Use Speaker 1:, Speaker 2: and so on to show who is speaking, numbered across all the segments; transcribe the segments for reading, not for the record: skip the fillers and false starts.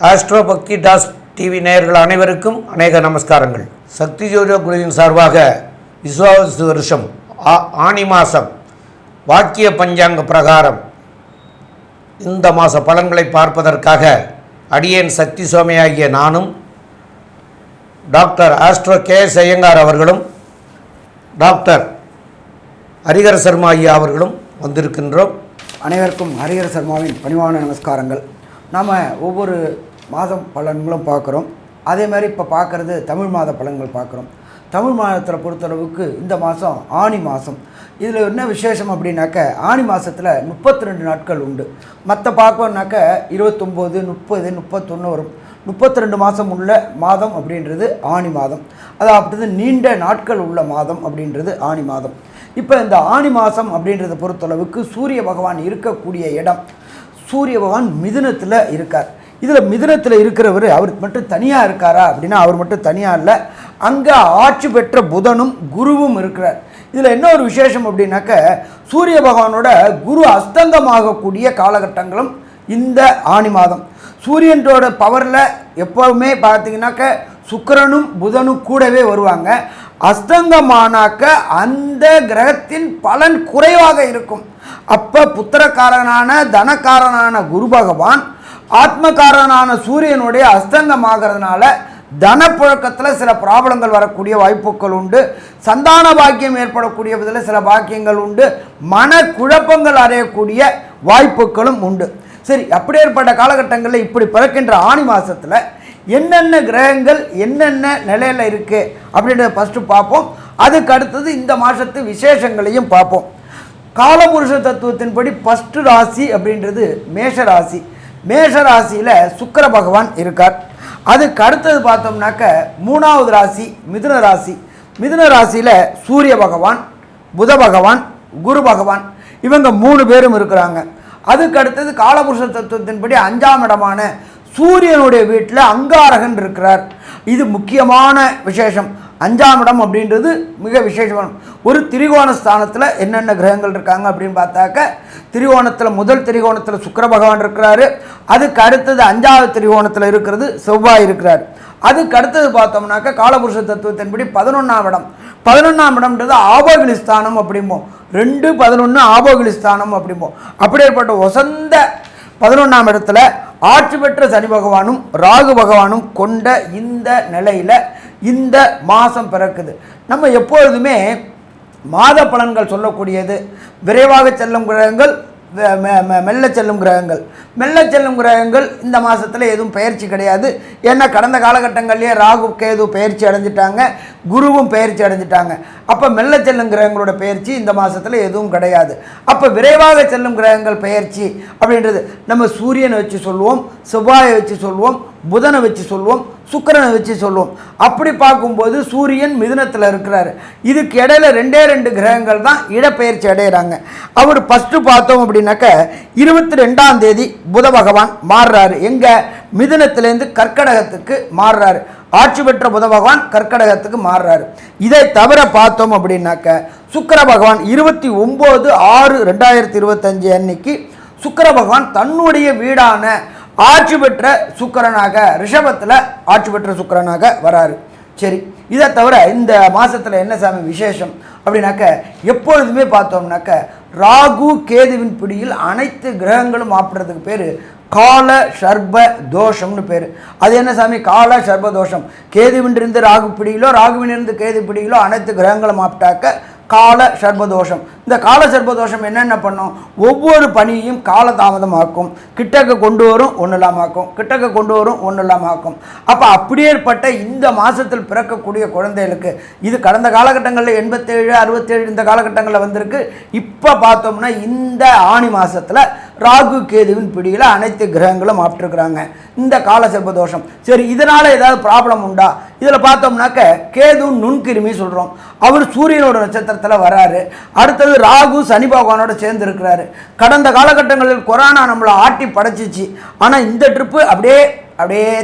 Speaker 1: Astro பக்தி toss TV நேயர்கள் அனைவருக்கும் அநேக நமஸ்காரங்கள். சக்தி ஜோதிட குழுவின் சார்பாக விஸ்வாவசு வருஷம் ஆனி மாதம் வாக்கிய பஞ்சாங்க பிரகாரம் இந்த மாத பலன்களை பார்ப்பதற்காக அடியேன் சக்தி சோமையாகிய நானும் டாக்டர் ஆஸ்ட்ரோ கே.எஸ். ஐயங்கார் அவர்களும் டாக்டர் ஹரிஹர சர்மா ஐயா அவர்களும் வந்திருக்கின்றோம்.
Speaker 2: அனைவருக்கும் ஹரிஹர சர்மாவின் பணிவான நமஸ்காரங்கள். நாம் ஒவ்வொரு மாதம் பலன்களும் பார்க்குறோம். அதே மாதிரி இப்போ பார்க்குறது தமிழ் மாத பலன்கள் பார்க்குறோம். தமிழ் மாதத்தில் பொறுத்தளவுக்கு இந்த மாதம் ஆனி மாதம். இதில் என்ன விசேஷம் அப்படின்னாக்க ஆனி மாதத்தில் 32 நாட்கள் உண்டு. மற்ற பார்க்கணுன்னாக்க 29, 30, 31 வரும். 32 மாதம் உள்ள மாதம் அப்படின்றது ஆனி மாதம். அதாவது நீண்ட நாட்கள் உள்ள மாதம் அப்படின்றது ஆனி மாதம். இப்போ இந்த ஆனி மாதம் அப்படின்றத பொறுத்தளவுக்கு சூரிய பகவான் இருக்கக்கூடிய இடம், சூரிய பகவான் மிதுனத்தில் இருக்கார். இதில் மிதுனத்தில் இருக்கிறவர் அவர் மட்டும் தனியாக இருக்காரா அப்படின்னா அவர் மட்டும் தனியாக இல்லை, அங்கே ஆட்சி பெற்ற புதனும் குருவும் இருக்கிறார். இதில் என்ன ஒரு விசேஷம் அப்படின்னாக்க சூரிய பகவானோட குரு அஸ்தங்கமாகக்கூடிய காலகட்டங்களும் இந்த ஆனி மாதம். சூரியனோட பவரில் எப்போவுமே பார்த்தீங்கன்னாக்க சுக்கிரனும் புதனும் கூடவே வருவாங்க. அஸ்தங்கமானாக்க அந்த கிரகத்தின் பலன் குறைவாக இருக்கும். அப்போ புத்திரக்காரனான தனக்காரனான குரு பகவான் ஆத்மகாரனான சூரியனுடைய அஸ்தங்கமாகிறதுனால தனப்புழக்கத்தில் சில ப்ராப்ளங்கள் வரக்கூடிய வாய்ப்புகள் உண்டு. சந்தான பாக்கியம் ஏற்படக்கூடிய விதத்தில் சில பாக்கியங்கள் உண்டு. மன குழப்பங்கள் அடையக்கூடிய வாய்ப்புகளும் உண்டு. சரி, அப்படி ஏற்பட்ட காலகட்டங்களில் இப்படி பிறக்கின்ற ஆனி மாதத்தில் என்னென்ன கிரகங்கள் என்னென்ன நிலையில் இருக்குது அப்படின்றத ஃபஸ்ட்டு பார்ப்போம். அதுக்கு அடுத்தது இந்த மாதத்து விசேஷங்களையும் பார்ப்போம். காலபுருஷ தத்துவத்தின்படி ஃபஸ்ட்டு ராசி அப்படின்றது மேஷ ராசி. மேஷ ராசியில் சுக்கிர பகவான் இருக்கார். அதுக்கு அடுத்தது பார்த்தோம்னாக்க 3வது ராசி மிதுன ராசி. மிதுன ராசியில் சூரிய பகவான், புத பகவான், குரு பகவான் இவங்க 3 பேரும் இருக்கிறாங்க. அதுக்கு அடுத்தது காலபுருஷ தத்துவத்தின்படி 5ஆம் இடமான சூரியனுடைய வீட்டில் அங்காரகன் இருக்கிறார். இது முக்கியமான விசேஷம். 5ஆம் இடம் அப்படின்றது மிக விசேஷமான ஒரு திரிகோண ஸ்தானத்தில் என்னென்ன கிரகங்கள் இருக்காங்க அப்படின்னு பார்த்தாக்க திரிகோணத்தில் முதல் திரிகோணத்தில் சுக்கிர பகவான் இருக்கிறாரு. அதுக்கு அடுத்தது 5வது திரிகோணத்தில் இருக்கிறது செவ்வாய் இருக்கிறார். அதுக்கு அடுத்தது பார்த்தோம்னாக்க காலபுருஷ தத்துவத்தின்படி 11ஆம் இடம். 11ஆம் இடம்ன்றது ஆபோகிலி ஸ்தானம் அப்படிம்போம். 2, 11 ஆபோகிலி ஸ்தானம் அப்படிம்போம். அப்படியேற்பட்ட வசந்த 11ஆம் இடத்துல ஆட்சி பெற்ற சனி பகவானும் ராகு பகவானும் கொண்ட இந்த நிலையில் இந்த மாதம் பிறக்குது. நம்ம எப்பொழுதுமே மாத பலன்கள் சொல்லக்கூடியது விரைவாக செல்லும் கிரகங்கள், மெல்ல செல்லும் கிரகங்கள். மெல்ல செல்லும் கிரகங்கள் இந்த மாதத்தில் எதுவும் பயிற்சி கிடையாது. ஏன்னா கடந்த காலகட்டங்கள்லேயே ராகு கேது பயிற்சி அடைஞ்சிட்டாங்க, குருவும் பயிற்சி அடைஞ்சிட்டாங்க. அப்போ மெல்ல செல்லும் கிரகங்களோட பயிற்சி இந்த மாதத்தில் எதுவும் கிடையாது. அப்போ விரைவாக செல்லும் கிரகங்கள் பயிற்சி அப்படின்றது நம்ம சூரியனை வச்சு சொல்லுவோம், செவ்வாயை வச்சு சொல்லுவோம், புதனை வச்சு சொல்லுவோம், சுக்கிரனை வச்சு சொல்லுவோம். அப்படி பார்க்கும்போது சூரியன் மிதுனத்தில் இருக்கிறாரு. இதுக்கு இடையில 2 கிரகங்கள் தான் இடப்பெயர்ச்சி அடைகிறாங்க. அவர் ஃபஸ்ட்டு பார்த்தோம் அப்படின்னாக்க 22ஆம் தேதி புத பகவான் மாறுறாரு. எங்கே? மிதுனத்திலேருந்து கர்க்கடகத்துக்கு மாறுறாரு. ஆட்சி பெற்ற புத பகவான் கர்க்கடகத்துக்கு மாறுறாரு. இதை தவிர பார்த்தோம் அப்படின்னாக்க சுக்கிர பகவான் 29/6/2025 அன்னைக்கு சுக்கிர பகவான் தன்னுடைய வீடான ஆட்சி பெற்ற சுக்கிரனாக ரிஷபத்தில் ஆட்சி பெற்ற சுக்கிரனாக வராரு. சரி, இதை தவிர இந்த மாதத்தில் என்ன சாமி விசேஷம் அப்படின்னாக்க எப்பொழுதுமே பார்த்தோம்னாக்க ராகு கேதுவின் பிடியில் அனைத்து கிரகங்களும் ஆப்பிடுறதுக்கு பேர் கால சர்ப தோஷம்னு பேர். அது என்ன சாமி கால சர்ப தோஷம்? கேதுவினிருந்து ராகு பிடியிலோ ராகுவினிருந்து கேது பிடியிலோ அனைத்து கிரகங்களும் ஆப்பிட்டாக்க கால சர்பதோஷம். இந்த கால சர்பதோஷம் என்னென்ன பண்ணும்? ஒவ்வொரு பணியையும் காலதாமதமாக்கும், கிட்டக்க கொண்டு வரும் ஒன்றும் இல்லாமாக்கும், கிட்டக்க கொண்டு வரும் ஒன்றும் இல்லாமாக்கும். அப்போ அப்படியேற்பட்ட இந்த மாதத்தில் பிறக்கக்கூடிய குழந்தைகளுக்கு இது கடந்த காலகட்டங்களில் 87, 67 இந்த காலகட்டங்களில் வந்திருக்கு. இப்போ பார்த்தோம்னா இந்த ஆனி மாதத்தில் ராகு கேதுவின் பிடியில் அனைத்து கிரகங்களும் ஆப்பிட்டுருக்குறாங்க இந்த கால சர்பதோஷம். சரி, இதனால் ஏதாவது ப்ராப்ளம் உண்டா? இதில் பார்த்தோம்னாக்க கேது நுண்கிருமி சொல்கிறோம். அவர் சூரியனோட நட்சத்திரத்தில் வராரு. அடுத்தது ராகு சனி பகவானோட சேர்ந்து இருக்கிறாரு. கடந்த காலகட்டங்களில் கொரோனா நம்மளை ஆட்டி படைச்சிச்சு. ஆனால் இந்த ட்ரிப்பு அப்படியே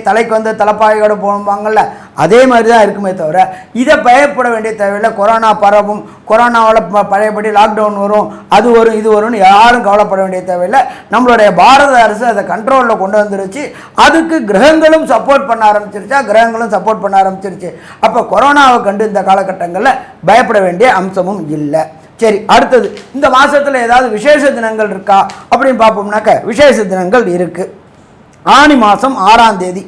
Speaker 2: தலைக்கு வந்து தலைப்பாயோடு போவாங்கல்ல, அதே மாதிரி தான் இருக்குமே தவிர இதை பயப்பட வேண்டிய தேவையில்லை. கொரோனா பரவும், கொரோனாவால் பழையபடி லாக்டவுன் வரும், அது வரும், இது வரும்னு யாரும் கவலைப்பட வேண்டிய தேவையில்லை. நம்மளுடைய பாரத அரசு அதை கண்ட்ரோலில் கொண்டு வந்துருச்சு. அதுக்கு கிரகங்களும் சப்போர்ட் பண்ண ஆரம்பிச்சிருச்சு. அப்போ கொரோனாவை கண்டு இந்த காலகட்டங்களில் பயப்பட வேண்டிய அம்சமும் இல்லை. சரி, அடுத்தது இந்த மாதத்தில் ஏதாவது விசேஷ தினங்கள் இருக்கா அப்படின்னு பார்ப்போம்னாக்க விசேஷ தினங்கள் இருக்குது. ஆனி மாதம் 6ஆம் தேதி,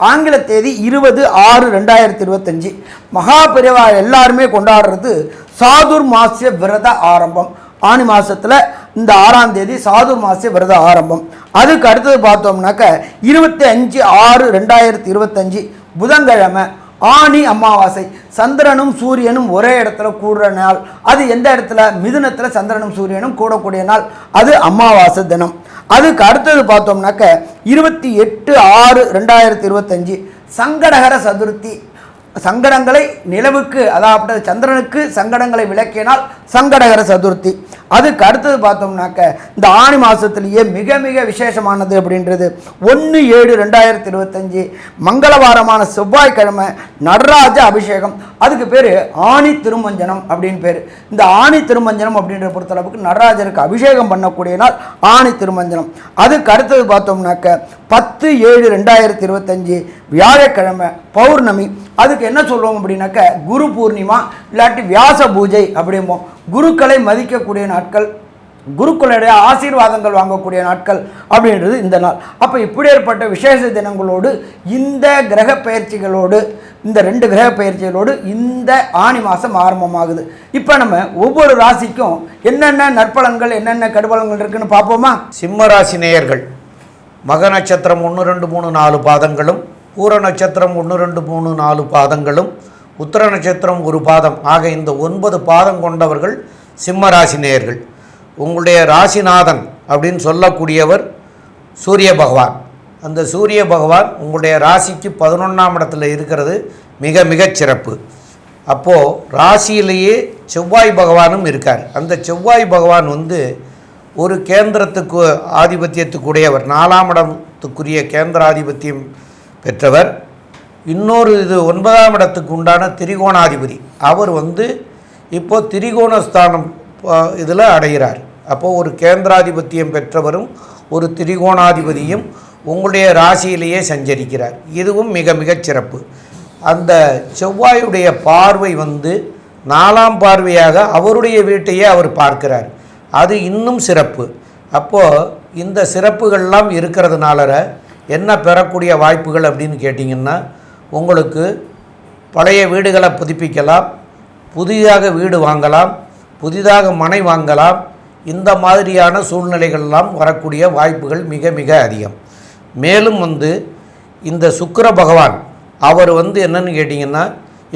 Speaker 2: ஆங்கில தேதி 20/6/2025, மகாபெரிவா எல்லாருமே கொண்டாடுறது சாதுர்மாசிய விரத ஆரம்பம். ஆனி மாதத்தில் இந்த 6ஆம் தேதி சாதுர்மாசிய விரத ஆரம்பம். அதுக்கு அடுத்தது பார்த்தோம்னாக்க 25/6/2025 புதன்கிழமை ஆனி அமாவாசை. சந்திரனும் சூரியனும் ஒரே இடத்துல கூடுற நாள். அது எந்த இடத்துல? மிதுனத்தில் சந்திரனும் சூரியனும் கூடக்கூடிய நாள். அது அமாவாசை தினம். அதுக்கு அடுத்தது பார்த்தோம்னாக்க 28/6/2025 சங்கடகர சதுர்த்தி. சங்கடங்களை நிலவுக்கு, அதாவது சந்திரனுக்கு சங்கடங்களை விளக்கினால் சங்கடகர சதுர்த்தி. அதுக்கு அடுத்தது பார்த்தோம்னாக்க இந்த ஆணி மாதத்துலேயே மிக மிக விசேஷமானது அப்படின்றது 1/7/2025 மங்களவாரமான செவ்வாய்க்கிழமை நடராஜ அபிஷேகம். அதுக்கு பேர் ஆணி திருமஞ்சனம் அப்படின்னு பேர். இந்த ஆணி திருமஞ்சனம் அப்படின்ற பொறுத்தளவுக்கு நடராஜருக்கு அபிஷேகம் பண்ணக்கூடிய நாள் ஆணி திருமஞ்சனம். அதுக்கு அடுத்தது பார்த்தோம்னாக்க 10/7/2025 வியாழக்கிழமை பௌர்ணமி. அதுக்கு என்ன சொல்லுவோம் அப்படின்னாக்க குரு பூர்ணிமா இல்லாட்டி வியாச பூஜை அப்படிம்போம். குருக்களை மதிக்கக்கூடிய நாட்கள், குருக்களுடைய ஆசீர்வாதங்கள் வாங்கக்கூடிய நாட்கள் அப்படின்றது இந்த நாள். அப்போ இப்படி ஏற்பட்ட விசேஷ தினங்களோடு இந்த கிரக பயிற்சிகளோடு, இந்த 2 கிரக பயிற்சிகளோடு இந்த ஆணி மாதம் ஆரம்பமாகுது. இப்போ நம்ம ஒவ்வொரு ராசிக்கும் என்னென்ன நற்பலன்கள் என்னென்ன கடுபலன்கள் இருக்குன்னு பார்ப்போமா?
Speaker 1: சிம்ம ராசி நேயர்கள் மக நட்சத்திரம் 1, 2, 3, 4 பாதங்களும், பூர நட்சத்திரம் 1, 2, 3, 4 பாதங்களும், உத்திர நட்சத்திரம் 1 பாதம் ஆக இந்த 9 பாதம் கொண்டவர்கள் சிம்ம ராசி நேயர்கள். உங்களுடைய ராசிநாதன் அப்படின்னு சொல்லக்கூடியவர் சூரிய பகவான். அந்த சூரிய பகவான் உங்களுடைய ராசிக்கு 11ஆம் இடத்துல இருக்கிறது மிக மிகச் சிறப்பு. அப்போது ராசியிலேயே செவ்வாய் பகவானும் இருக்கார். அந்த செவ்வாய் பகவான் ஒரு கேந்திரத்துக்கு ஆதிபத்தியத்துக்குடையவர், 4ஆம் இடத்துக்குரிய கேந்திராதிபத்தியம் பெற்றவர். இன்னொரு இது 9ஆம் இடத்துக்கு உண்டான திரிகோணாதிபதி. அவர் இப்போது திரிகோணஸ்தானம் இதில் அடைகிறார். அப்போது ஒரு கேந்திராதிபத்தியம் பெற்றவரும் ஒரு திரிகோணாதிபதியும் உங்களுடைய ராசியிலேயே சஞ்சரிக்கிறார். இதுவும் மிக மிகச் சிறப்பு. அந்த செவ்வாயுடைய பார்வை 4ஆம் பார்வையாக அவருடைய வீட்டையே அவர் பார்க்கிறார். அது இன்னும் சிறப்பு. அப்போது இந்த சிறப்புகள்லாம் இருக்கிறதுனால என்ன பெறக்கூடிய வாய்ப்புகள் அப்படின்னு கேட்டிங்கன்னா, உங்களுக்கு பழைய வீடுகளை புதுப்பிக்கலாம், புதிதாக வீடு வாங்கலாம், புதிதாக மனை வாங்கலாம். இந்த மாதிரியான சூழ்நிலைகள்லாம் வரக்கூடிய வாய்ப்புகள் மிக மிக அதிகம். மேலும் இந்த சுக்கிர பகவான் அவர் என்னன்னு கேட்டிங்கன்னா,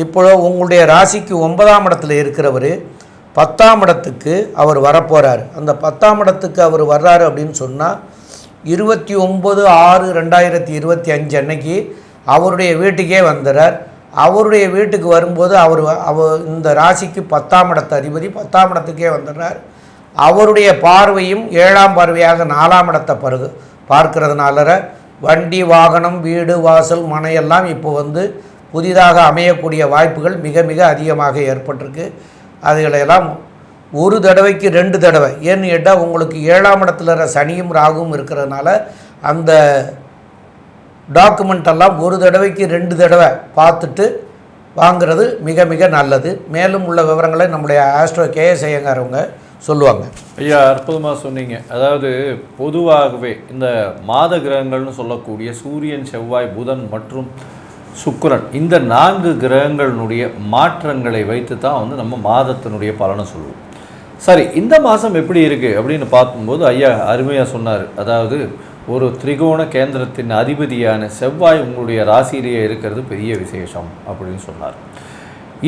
Speaker 1: இப்போ உங்களுடைய ராசிக்கு 9ஆம் இடத்துல இருக்கிறவர் 10ஆம் இடத்துக்கு அவர் வரப்போகிறார். அந்த 10ஆம் இடத்துக்கு அவர் வர்றாரு அப்படின்னு சொன்னால் 29/6/2025 அன்னைக்கு அவருடைய வீட்டுக்கே வந்துடுறார். அவருடைய வீட்டுக்கு வரும்போது அவர் இந்த ராசிக்கு 10ஆம் இடத்து அதிபதி 10ஆம் இடத்துக்கே வந்துடுறார். அவருடைய பார்வையும் 7ஆம் பார்வையாக 4ஆம் இடத்தை பார்க்கறதுனால வண்டி வாகனம் வீடு வாசல் மனையெல்லாம் இப்போ புதிதாக அமையக்கூடிய வாய்ப்புகள் மிக மிக அதிகமாக ஏற்பட்டிருக்கு. அதுகளையெல்லாம் ஒரு தடவைக்கு 2 தடவை, ஏன்னு கேட்டால் உங்களுக்கு 7ஆம் இடத்துல சனியும் ராகுவும் இருக்கிறதுனால அந்த டாக்குமெண்ட்டெல்லாம் ஒரு தடவைக்கு 2 தடவை பார்த்துட்டு வாங்கிறது மிக மிக நல்லது. மேலும் உள்ள விவரங்களை நம்முடைய ஆஸ்ட்ரோ கேஎஸ் ஐயங்காரவங்க சொல்லுவாங்க.
Speaker 3: ஐயா, அற்புதமாக சொன்னீங்க. அதாவது பொதுவாகவே இந்த மாத கிரகங்கள்னு சொல்லக்கூடிய சூரியன், செவ்வாய், புதன் மற்றும் சுக்கிரன், இந்த 4 கிரகங்களினுடைய மாற்றங்களை வைத்து தான் நம்ம மாதத்தினுடைய பலனை சொல்லுவோம். சரி, இந்த மாதம் எப்படி இருக்குது அப்படின்னு பார்க்கும்போது ஐயா அருமையாக சொன்னார். அதாவது ஒரு திரிகோண கேந்திரத்தின் அதிபதியான செவ்வாய் உங்களுடைய ராசியிலேயே இருக்கிறது பெரிய விசேஷம் அப்படின்னு சொன்னார்.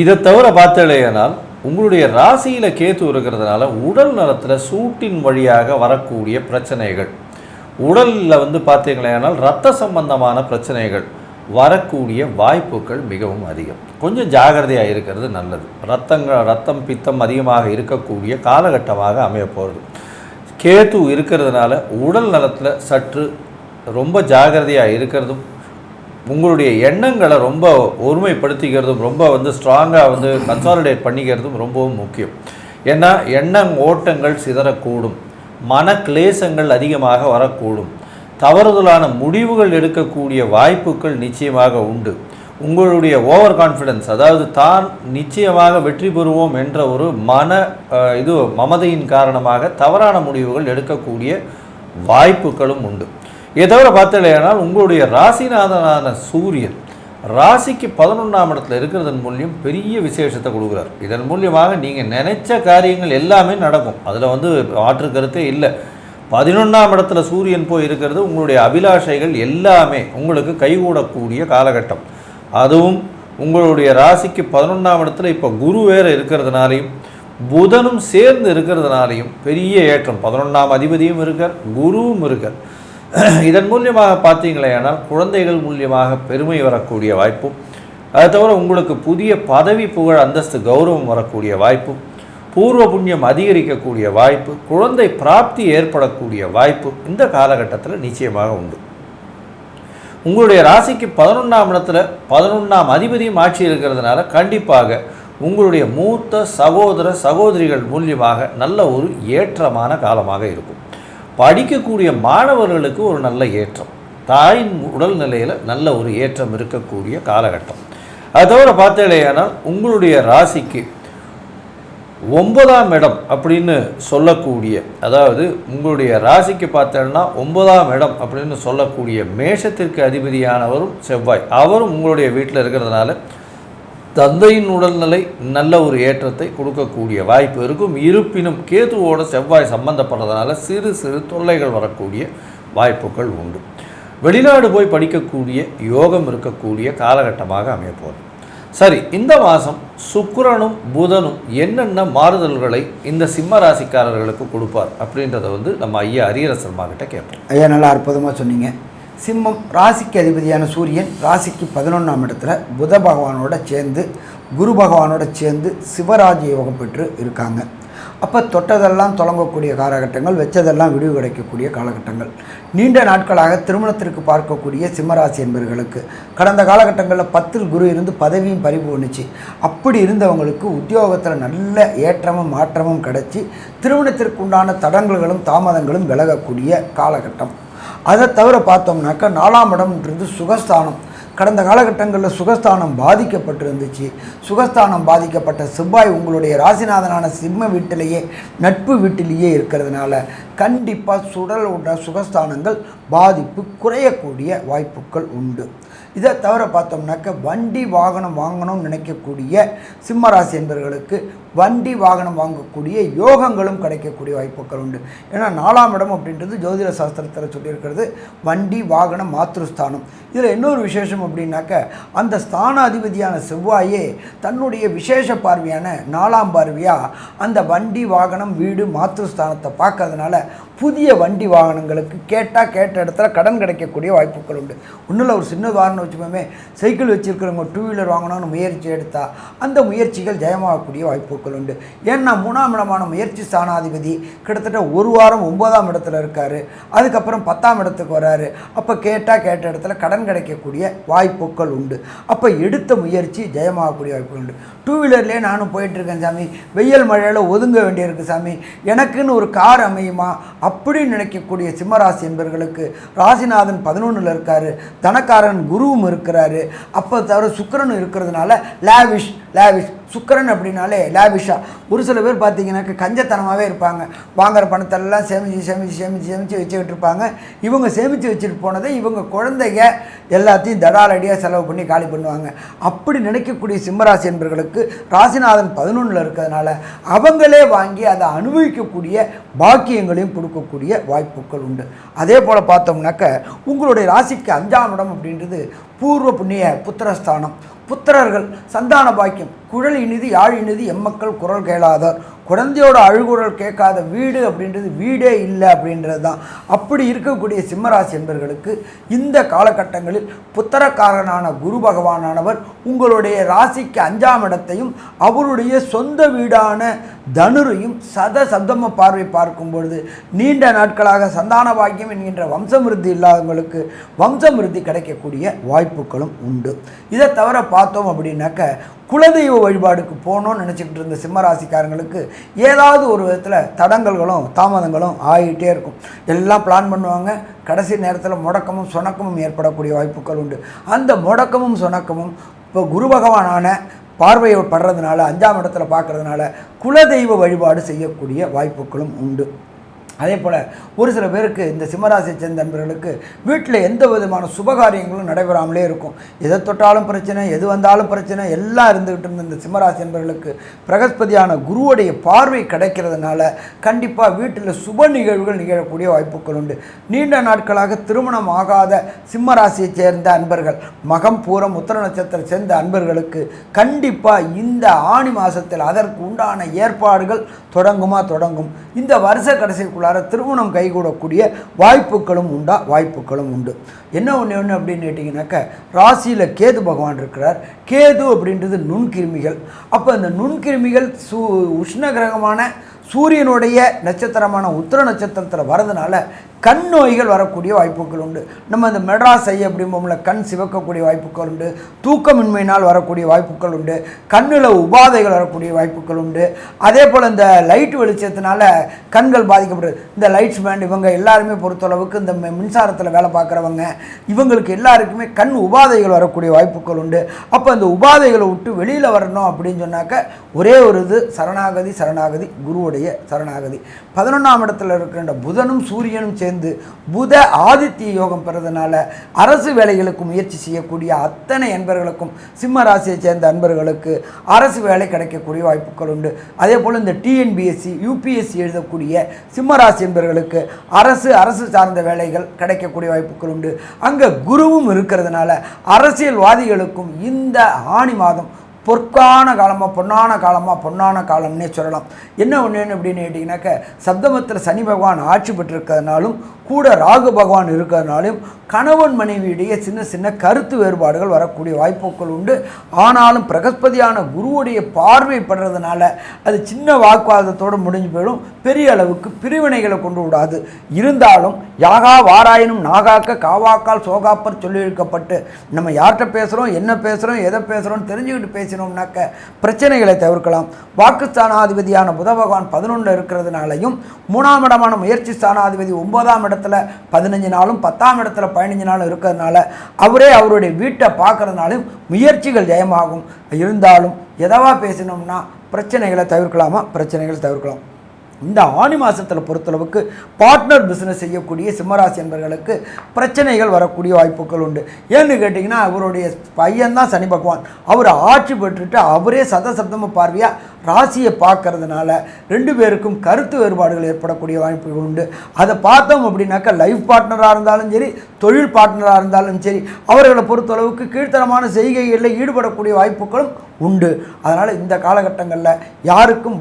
Speaker 3: இதை தவிர பார்த்தலையானால் உங்களுடைய ராசியில் கேத்து இருக்கிறதுனால உடல் நலத்தில் சூட்டின் வழியாக வரக்கூடிய பிரச்சனைகள், உடலில் பார்த்தீங்களேனால் இரத்த சம்பந்தமான பிரச்சனைகள் வரக்கூடிய வாய்ப்புகள் மிகவும் அதிகம். கொஞ்சம் ஜாகிரதையாக இருக்கிறது நல்லது. ரத்தம் பித்தம் அதிகமாக இருக்கக்கூடிய காலகட்டமாக அமைய போகிறது. கேத்து இருக்கிறதுனால உடல் நலத்தில் சற்று ரொம்ப ஜாகிரதையாக இருக்கிறதும் உங்களுடைய எண்ணங்களை ரொம்ப ஒருமைப்படுத்திக்கிறதும் ரொம்ப ஸ்ட்ராங்காக கன்சாலிடேட் பண்ணிக்கிறதும் ரொம்பவும் முக்கியம். ஏன்னா ஓட்டங்கள் சிதறக்கூடும், மன கிளேசங்கள் அதிகமாக வரக்கூடும், தவறுதலான முடிவுகள் எடுக்கக்கூடிய வாய்ப்புகள் நிச்சயமாக உண்டு. உங்களுடைய ஓவர் கான்ஃபிடென்ஸ், அதாவது தான் நிச்சயமாக வெற்றி பெறுவோம் என்ற ஒரு மமதையின் காரணமாக தவறான முடிவுகள் எடுக்கக்கூடிய வாய்ப்புகளும் உண்டு. இதை தவிர பார்த்தலையானால் உங்களுடைய ராசிநாதனான சூரியன் ராசிக்கு 11ஆம் இடத்துல இருக்கிறதன் மூலியம் பெரிய விசேஷத்தை கொடுக்குறார். இதன் மூலியமாக நீங்கள் நினைச்ச காரியங்கள் எல்லாமே நடக்கும். அதில் மாற்று கருத்தே இல்லை. 11ஆம் இடத்துல சூரியன் போய் இருக்கிறது உங்களுடைய அபிலாஷைகள் எல்லாமே உங்களுக்கு கைகூடக்கூடிய காலகட்டம். அதுவும் உங்களுடைய ராசிக்கு 11ஆம் இடத்துல இப்போ குரு வேறு இருக்கிறதுனாலையும் புதனும் சேர்ந்து இருக்கிறதுனாலையும் பெரிய ஏற்றம். 11ஆம் அதிபதியும் இருக்கார், குருவும் இருக்கார். இதன் மூலியமாக பார்த்தீங்களேனால் குழந்தைகள் மூலியமாக பெருமை வரக்கூடிய வாய்ப்பும், அதை தவிர உங்களுக்கு புதிய பதவி புகழ் அந்தஸ்து கௌரவம் வரக்கூடிய வாய்ப்பும், பூர்வ புண்ணியம் அதிகரிக்கக்கூடிய வாய்ப்பு, குழந்தை பிராப்தி ஏற்படக்கூடிய வாய்ப்பு இந்த காலகட்டத்தில் நிச்சயமாக உண்டு. உங்களுடைய ராசிக்கு 11ஆம் இடத்துல 11ஆம் அதிபதியும் ஆட்சி இருக்கிறதுனால கண்டிப்பாக உங்களுடைய மூத்த சகோதர சகோதரிகள் மூலியமாக நல்ல ஒரு ஏற்றமான காலமாக இருக்கும். படிக்கக்கூடிய மாணவர்களுக்கு ஒரு நல்ல ஏற்றம், தாயின் உடல்நிலையில் நல்ல ஒரு ஏற்றம் இருக்கக்கூடிய காலகட்டம். அது தவிர பார்த்தேனால் உங்களுடைய ராசிக்கு 9ஆம் இடம் அப்படின்னு சொல்லக்கூடிய, அதாவது உங்களுடைய ராசிக்கு பார்த்தேன்னா 9ஆம் இடம் அப்படின்னு சொல்லக்கூடிய மேஷத்திற்கு அதிபதியானவரும் செவ்வாய், அவரும் உங்களுடைய வீட்டில் இருக்கிறதுனால தந்தையின் உடல்நிலை நல்ல ஒரு ஏற்றத்தை கொடுக்கக்கூடிய வாய்ப்பு இருக்கும். இருப்பினும் கேதுவோட செவ்வாய் சம்பந்தப்படுறதுனால சிறு சிறு தொல்லைகள் வரக்கூடிய வாய்ப்புகள் உண்டு. வெளிநாடு போய் படிக்கக்கூடிய யோகம் இருக்கக்கூடிய காலகட்டமாக அமையப்போகுது. சரி, இந்த மாதம் சுக்கிரனும் புதனும் என்னென்ன மாறுதல்களை இந்த சிம்ம ராசிக்காரர்களுக்கு கொடுப்பார் அப்படின்றத நம்ம ஐயா ஹரிஹரசர்மா கிட்ட கேட்போம்.
Speaker 2: ஐயா, நல்லா அற்புதமாக சொன்னீங்க. சிம்மம் ராசிக்கு அதிபதியான சூரியன் ராசிக்கு 11ஆம் இடத்துல புத பகவானோட சேர்ந்து குரு பகவானோட சேர்ந்து சிவராஜ யோகம் பெற்று இருக்காங்க. அப்போ தொட்டதெல்லாம் தொடங்கக்கூடிய காலகட்டங்கள், வச்சதெல்லாம் விடுவு கிடைக்கக்கூடிய காலகட்டங்கள். நீண்ட நாட்களாக திருமணத்திற்கு பார்க்கக்கூடிய சிம்மராசி என்பவர்களுக்கு கடந்த காலகட்டங்களில் 10 குரு இருந்து பதவியும் பறிவு ஒன்றுச்சு. அப்படி இருந்தவங்களுக்கு உத்தியோகத்தில் நல்ல ஏற்றமும் மாற்றமும் கிடச்சி திருமணத்திற்கு உண்டான தடங்கல்களும் தாமதங்களும் விலகக்கூடிய காலகட்டம். அதை தவிர பார்த்தோம்னாக்கா 4ஆம் இடம்ன்றது சுகஸ்தானம். கடந்த காலகட்டங்களில் சுகஸ்தானம் பாதிக்கப்பட்டிருந்துச்சு. சுகஸ்தானம் பாதிக்கப்பட்ட செவ்வாய் உங்களுடைய ராசிநாதனான சிம்ம வீட்டிலேயே நட்பு வீட்டிலேயே இருக்கிறதுனால கண்டிப்பாக சுகஸ்தானங்கள் பாதிப்பு குறையக்கூடிய வாய்ப்புகள் உண்டு. இதை தவிர பார்த்தோம்னாக்க வண்டி வாகனம் வாங்கணும்னு நினைக்கக்கூடிய சிம்மராசி என்பவர்களுக்கு வண்டி வாகனம் வாங்கக்கூடிய யோகங்களும் கிடைக்கக்கூடிய வாய்ப்புகள் உண்டு. ஏன்னா 4ஆம் இடம் அப்படின்றது ஜோதிட சாஸ்திரத்தில் சொல்லியிருக்கிறது வண்டி வாகனம் மாத்ருஸ்தானம். இதில் இன்னொரு விசேஷம் அப்படின்னாக்க அந்த ஸ்தான அதிபதியான செவ்வாயே தன்னுடைய விசேஷ பார்வையான 4ஆம் பார்வையாக அந்த வண்டி வாகனம் வீடு மாத்ருஸ்தானத்தை பார்க்கறதுனால புதிய வண்டி வாகனங்களுக்கு கேட்ட இடத்துல கடன் கிடைக்கக்கூடிய வாய்ப்புகள் உண்டு. ஒன்றில் ஒரு சின்ன உதாரணம் வச்சுப்போமே, சைக்கிள் வச்சுருக்கிறவங்க 2 வீலர் வாங்கணும்னு முயற்சி எடுத்தால் அந்த முயற்சிகள் ஜெயமாகக்கூடிய வாய்ப்புகள் உண்டு. ஏன்னா 3ஆம் இடமான முயற்சி ஸ்தானாதிபதி கிட்டத்தட்ட ஒரு வாரம் 9ஆம் இடத்துல இருக்கார். அதுக்கப்புறம் 10ஆம் இடத்துக்கு வராரு. அப்போ கேட்ட இடத்துல கடன் கிடைக்கக்கூடிய வாய்ப்புகள் உண்டு. அப்போ எடுத்த முயற்சி ஜெயமாகக்கூடிய வாய்ப்புகள் உண்டு. 2 வீலர்லேயே நானும் போயிட்டுருக்கேன் சாமி, வெயில் மழையில் ஒதுங்க வேண்டியிருக்கு சாமி, எனக்குன்னு ஒரு கார் அமையுமா அப்படின்னு நினைக்கக்கூடிய சிம்மராசி என்பவர்களுக்கு ராசிநாதன் 11ல் இருக்கார், தனக்காரன் குருவும் இருக்கிறாரு. அப்போ தவிர சுக்கிரனும் இருக்கிறதுனால லேவிஷ் சுக்கிரன் அப்படின்னாலே லேவிஷாக. ஒரு சில பேர் பார்த்தீங்கன்னாக்க கஞ்சத்தனமாகவே இருப்பாங்க. வாங்குகிற பணத்தெல்லாம் சேமித்து வச்சுக்கிட்டு இருப்பாங்க. இவங்க சேமித்து வச்சுட்டு போனதை இவங்க குழந்தைங்க எல்லாத்தையும் தடாலடியாக செலவு பண்ணி காலி பண்ணுவாங்க. அப்படி நினைக்கக்கூடிய சிம்மராசி என்பவர்களுக்கு ராசிநாதன் 11ல் இருக்கிறதுனால அவங்களே வாங்கி அதை அனுபவிக்கக்கூடிய பாக்கியங்களையும் கொடுக்கக்கூடிய வாய்ப்புகள் உண்டு. அதே போல் பார்த்தோம்னாக்க உங்களுடைய ராசிக்கு 5ஆம் இடம் அப்படின்றது பூர்வ புண்ணிய புத்திரஸ்தானம். புத்திரர்கள் சந்தான பாக்கியம், குழல் இனிது யாழ் இனிது எம்மக்கள் குரல் கேளாதார் குழந்தையோட அழுகுரல் கேட்காத வீடு அப்படின்றது வீடே இல்லை அப்படின்றது தான். அப்படி இருக்கக்கூடிய சிம்மராசி என்பர்களுக்கு இந்த காலகட்டங்களில் புத்திரக்காரனான குரு பகவானானவர் உங்களுடைய ராசிக்கு 5ஆம் இடத்தையும் அவருடைய சொந்த வீடான தனுரையும் சப்தம பார்வை பார்க்கும் பொழுது நீண்ட நாட்களாக சந்தான பாக்கியம் என்கின்ற வம்சமிருத்தி இல்லாதவங்களுக்கு வம்சமிருத்தி கிடைக்கக்கூடிய வாய்ப்புகளும் உண்டு. இதை தவிர பார்த்தோம் அப்படின்னாக்க குலதெய்வ வழிபாடுக்கு போகணும்னு நினச்சிக்கிட்டு இருந்த சிம்மராசிக்காரங்களுக்கு ஏதாவது ஒரு விதத்தில் தடங்கல்களும் தாமதங்களும் ஆகிட்டே இருக்கும். எல்லாம் பிளான் பண்ணுவாங்க, கடைசி நேரத்தில் முடக்கமும் சுணக்கமும் ஏற்படக்கூடிய வாய்ப்புகள் உண்டு. அந்த முடக்கமும் சுணக்கமும் இப்போ குரு பகவானான பார்வையை படுறதுனால 5ஆம் இடத்துல பார்க்கறதுனால குலதெய்வ வழிபாடு செய்யக்கூடிய வாய்ப்புகளும் உண்டு. அதே போல் ஒரு சில பேருக்கு இந்த சிம்மராசியை சேர்ந்த நண்பர்களுக்கு வீட்டில் எந்த விதமான சுபகாரியங்களும் நடைபெறாமலே இருக்கும். எதை தொட்டாலும் பிரச்சனை, எது வந்தாலும் பிரச்சனை எல்லாம் இருந்துகிட்டு இருந்த இந்த சிம்மராசி நண்பர்களுக்கு பிரகஸ்பதியான குருவுடைய பார்வை கிடைக்கிறதுனால கண்டிப்பாக வீட்டில் சுப நிகழ்வுகள் நிகழக்கூடிய வாய்ப்புகள் உண்டு. நீண்ட நாட்களாக திருமணம் ஆகாத சிம்மராசியை சேர்ந்த அன்பர்கள், மகம் பூரம் உத்திர நட்சத்திரம் சேர்ந்த அன்பர்களுக்கு கண்டிப்பாக இந்த ஆணி மாதத்தில் அதற்கு உண்டான ஏற்பாடுகள் தொடங்கும். இந்த வருஷ கடைசிக்குள்ளார திருமணம் கைகூடக்கூடிய வாய்ப்புகளும் உண்டு. என்ன ஒன்று அப்படின்னு கேட்டிங்கனாக்கா ராசியில் கேது பகவான் இருக்கிறார். கேது அப்படின்றது நுண்கிருமிகள். அப்போ இந்த நுண்கிருமிகள் உஷ்ண கிரகமான சூரியனுடைய நட்சத்திரமான உத்திர நட்சத்திரத்தில் வரதுனால கண் நோய்கள் வரக்கூடிய வாய்ப்புகள் உண்டு. நம்ம இந்த மெட்ராஸ் ஐ அப்படிம்போம்ல கண் சிவக்கக்கூடிய வாய்ப்புகள் உண்டு. தூக்கமின்மையினால் வரக்கூடிய வாய்ப்புகள் உண்டு. கண்ணில் உபாதைகள் வரக்கூடிய வாய்ப்புகள் உண்டு. அதே போல் இந்த லைட் வெளிச்சத்தினால கண்கள் பாதிக்கப்படுது. இந்த லைட்ஸ் மேன் இவங்க எல்லாருமே பொறுத்தளவுக்கு இந்த மின்சாரத்தில் வேலை பார்க்குறவங்க இவங்களுக்கு எல்லாருக்குமே கண் உபாதைகள் வரக்கூடிய வாய்ப்புகள் உண்டு. அப்போ அந்த உபாதைகளை விட்டு வெளியில் வரணும் அப்படின்னு சொன்னாக்க ஒரே ஒரு இது சரணாகதி குருவுடைய சரணாகதி. 11ஆம் இடத்துல இருக்கின்ற புதனும் சூரியனும் சேர்ந்து புத ஆதித்ய யோகம் பெறதுனால அரசு வேலைகளுக்கு முயற்சி செய்யக்கூடிய அத்தனை அன்பர்களுக்கும் சிம்ம ராசியை சேர்ந்த அன்பர்களுக்கு அரசு வேலை கிடைக்கக்கூடிய வாய்ப்புகள் உண்டு. அதே போல் இந்த டிஎன்பிஎஸ்சி யூபிஎஸ்சி எழுதக்கூடிய சிம்ம ராசி என்பவர்களுக்கு அரசு சார்ந்த வேலைகள் கிடைக்கக்கூடிய வாய்ப்புகள் உண்டு. அங்கே குருவும் இருக்கிறதுனால அரசியல்வாதிகளுக்கும் இந்த ஆணி மாதம் பொற்கான பொன்னான காலம்னே சொல்லலாம். என்ன ஒன்று அப்படின்னு கேட்டிங்கனாக்க சப்தமத்தில் சனி பகவான் ஆட்சி பெற்றிருக்கிறதுனாலும் கூட ராகு பகவான் இருக்கிறதுனாலும் கணவன் மனைவியுடைய சின்ன கருத்து வேறுபாடுகள் வரக்கூடிய வாய்ப்புகள் உண்டு. ஆனாலும் பிரகஸ்பதியான குருவுடைய பார்வை படுறதுனால அது சின்ன வாக்குவாதத்தோடு முடிஞ்சு போயிடும். பெரிய அளவுக்கு பிரிவினைகளை கொண்டு விடாது. இருந்தாலும் யாகா வாராயினும் நாகாக்க காவாக்கால் சோகாப்பர் சொல்லியிருக்கப்பட்டு நம்ம யார்கிட்ட பேசுகிறோம், என்ன பேசுகிறோம், எதை பேசுகிறோம் தெரிஞ்சுக்கிட்டு பேசினோம்னாக்க பிரச்சனைகளை தவிர்க்கலாம். வாக்கு ஸ்தானாதிபதியான புத பகவான் 11 இருக்கிறதுனாலையும் 3ஆம் இடமான முயற்சி ஸ்தானாதிபதி 9ஆம் இடத்துல 15 நாளும் 10ஆம் இடத்துல 15 நாளும் இருக்கிறதுனால அவரே அவருடைய வீட்டை பார்க்கறதுனாலும் முயற்சிகள் ஜெயமாகும். இருந்தாலும் எதவா பேசினோம்னா பிரச்சனைகளை தவிர்க்கலாம். இந்த ஆணி மாதத்தில் பொறுத்தளவுக்கு பார்ட்னர் பிஸ்னஸ் செய்யக்கூடிய சிம்மராசி என்பவர்களுக்கு பிரச்சனைகள் வரக்கூடிய வாய்ப்புகள் உண்டு. ஏன்னு கேட்டிங்கன்னா அவருடைய பையன்தான் சனி பகவான். அவர் ஆட்சி பெற்றுட்டு அவரே சப்தம பார்வையாக ராசியை பார்க்கறதுனால 2 பேருக்கும் கருத்து வேறுபாடுகள் ஏற்படக்கூடிய வாய்ப்புகள் உண்டு. அதை பார்த்தோம் அப்படின்னாக்கா லைஃப் பார்ட்னராக இருந்தாலும் சரி, தொழில் பார்ட்னராக இருந்தாலும் சரி, அவர்களை பொறுத்தளவுக்கு கீழ்த்தரமான செய்கைகளில் ஈடுபடக்கூடிய வாய்ப்புகளும் உண்டு. அதனால் இந்த காலகட்டங்களில் யாருக்கும்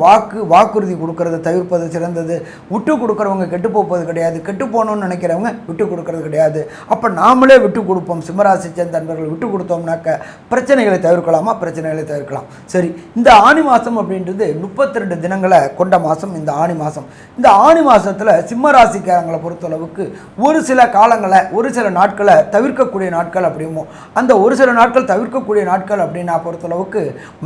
Speaker 2: வாக்குறுதி கொடுக்கறத தவிர்ப்பது சிறந்தது. விட்டு கொடுக்குறவங்க கெட்டு போவது கிடையாது, கெட்டு போகணும்னு நினைக்கிறவங்க விட்டு கொடுக்கறது கிடையாது. அப்போ நாமளே விட்டு கொடுப்போம். சிம்மராசி சேர்ந்த நண்பர்கள் விட்டு கொடுத்தோம்னாக்க பிரச்சனைகளை தவிர்க்கலாம். சரி, இந்த ஆணி மாதம் அப்படின்றது 32 தினங்களை கொண்ட மாதம் இந்த ஆணி மாதம். இந்த ஆணி மாதத்தில் சிம்மராசிக்காரங்களை பொறுத்தளவுக்கு ஒரு சில நாட்களை தவிர்க்கக்கூடிய நாட்கள் அப்படிமோ. அந்த ஒரு சில நாட்கள் தவிர்க்கக்கூடிய நாட்கள் அப்படின்னா பொறுத்தளவுக்கு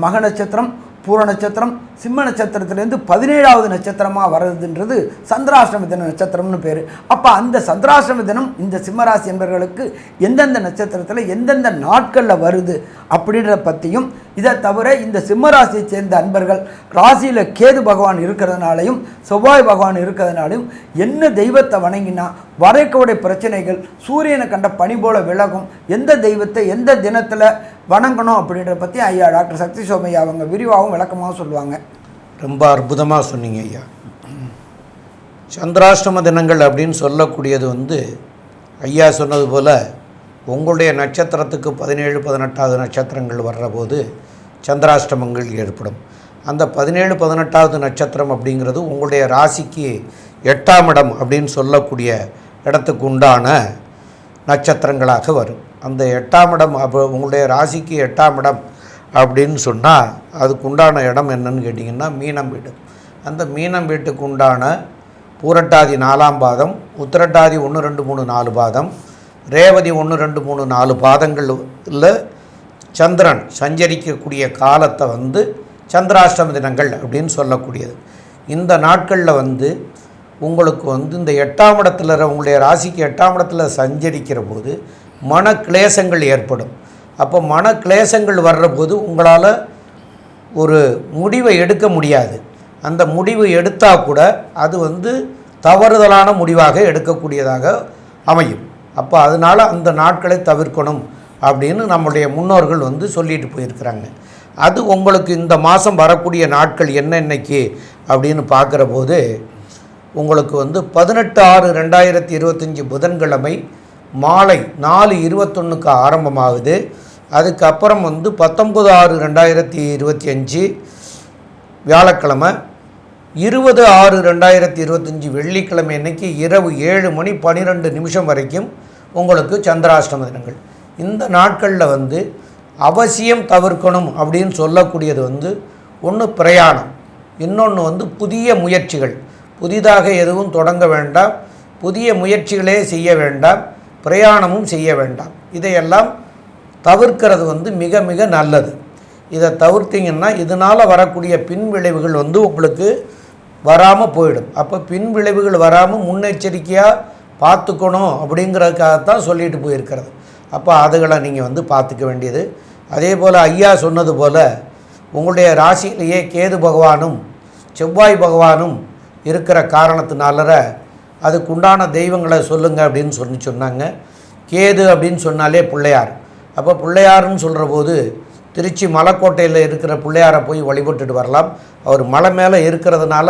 Speaker 2: மக நட்சத்திரம், பூர நட்சத்திரம், சிம்ம நட்சத்திரத்திலேருந்து 17வது நட்சத்திரமாக வருதுன்றது சந்திராஷ்டம தின நட்சத்திரம்னு பேர். அப்போ அந்த சந்திராஷ்டம தினம் இந்த சிம்மராசி என்பவர்களுக்கு எந்தெந்த நட்சத்திரத்தில் எந்தெந்த நாட்களில் வருது அப்படின்றத பற்றியும், இதை தவிர இந்த சிம்மராசியை சேர்ந்த அன்பர்கள் ராசியில் கேது பகவான் இருக்கிறதுனாலையும் செவ்வாய் பகவான் இருக்கிறதுனாலையும் என்ன தெய்வத்தை வணங்கினா வரைக்கவுடைய பிரச்சனைகள் சூரியனை கண்ட பனி போல விலகும், எந்த தெய்வத்தை எந்த தினத்தில் வணங்கணும் அப்படின்றத பற்றி ஐயா டாக்டர் சக்தி சோமையா அவங்க விரிவாகவும் விளக்கமாக சொல்லுவாங்க.
Speaker 1: ரொம்ப அற்புதமாக சொன்னீங்க ஐயா. சந்திராஷ்டம தினங்கள் அப்படின்னு சொல்லக்கூடியது ஐயா சொன்னது போல் உங்களுடைய நட்சத்திரத்துக்கு 17, 18வது நட்சத்திரங்கள் வர்ற போது சந்திராஷ்டமங்கள் ஏற்படும். அந்த 17 18வது நட்சத்திரம் அப்படிங்கிறது உங்களுடைய ராசிக்கு 8ஆம் இடம் அப்படின்னு சொல்லக்கூடிய இடத்துக்கு உண்டான நட்சத்திரங்களாக வரும். அந்த 8ஆம் இடம் அப்போ உங்களுடைய ராசிக்கு 8ஆம் இடம் அப்படின்னு சொன்னால் அதுக்கு உண்டான இடம் என்னன்னு கேட்டிங்கன்னா மீனம் வீடு. அந்த மீனம் வீட்டுக்கு உண்டான பூரட்டாதி 4ஆம் பாதம், உத்திரட்டாதி 1 2 3 4 பாதம், ரேவதி 1 2 3 4 பாதங்களில் சந்திரன் சஞ்சரிக்கக்கூடிய காலத்தை வந்து சந்திராஷ்டம தினங்கள் அப்படின்னு சொல்லக்கூடியது. இந்த நாட்களில் உங்களுக்கு இந்த 8ஆம் இடத்துல உங்களுடைய ராசிக்கு 8ஆம் இடத்துல சஞ்சரிக்கிற போது மன கிளேசங்கள் ஏற்படும். அப்போ மன கிளேசங்கள் வர்ற போது உங்களால் ஒரு முடிவை எடுக்க முடியாது. அந்த முடிவு எடுத்தால் கூட அது தவறுதலான முடிவாக எடுக்கக்கூடியதாக அமையும். அப்போ அதனால் அந்த நாட்களை தவிர்க்கணும் அப்படின்னு நம்முடைய முன்னோர்கள் சொல்லிட்டு போயிருக்கிறாங்க. அது உங்களுக்கு இந்த மாதம் வரக்கூடிய நாட்கள் என்னென்னைக்கு அப்படின்னு பார்க்குற போது உங்களுக்கு 18/6/2025 புதன்கிழமை மாலை 4:21க்கு ஆரம்பமாகுது. அதுக்கப்புறம் 19/6/2025 வியாழக்கிழமை, 20/6/2025 வெள்ளிக்கிழமை அன்னைக்கு இரவு 7:12 வரைக்கும் உங்களுக்கு சந்திராஷ்டம தினங்கள். இந்த நாட்களில் அவசியம் தவிர்க்கணும் அப்படின்னு சொல்லக்கூடியது ஒன்று பிரயாணம், இன்னொன்று புதிய முயற்சிகள். புதிதாக எதுவும் தொடங்க வேண்டாம், புதிய முயற்சிகளே செய்ய வேண்டாம், பிரயாணமும் செய்ய வேண்டாம். இதையெல்லாம் தவிர்க்கிறது மிக மிக நல்லது. இதை தவிர்த்திங்கன்னா இதனால் வரக்கூடிய பின்விளைவுகள் உங்களுக்கு வராமல் போயிடும். அப்போ பின்விளைவுகள் வராமல் முன்னெச்சரிக்கையாக பார்த்துக்கணும் அப்படிங்கிறதுக்காகத்தான் சொல்லிட்டு போயிருக்கிறது. அப்போ அதுகளை நீங்கள் பார்த்துக்க வேண்டியது. அதே போல் ஐயா சொன்னது போல் உங்களுடைய ராசியிலேயே கேது பகவானும் செவ்வாய் பகவானும் இருக்கிற காரணத்தினால அதுக்குண்டான தெய்வங்களை சொல்லுங்கள் அப்படின்னு சொன்னாங்க. கேது அப்படின்னு சொன்னாலே பிள்ளையார். அப்போ பிள்ளையாருன்னு சொல்கிற போது திருச்சி மலைக்கோட்டையில் இருக்கிற பிள்ளையாரை போய் வழிபட்டுட்டு வரலாம். அவர் மலை மேலே இருக்கிறதுனால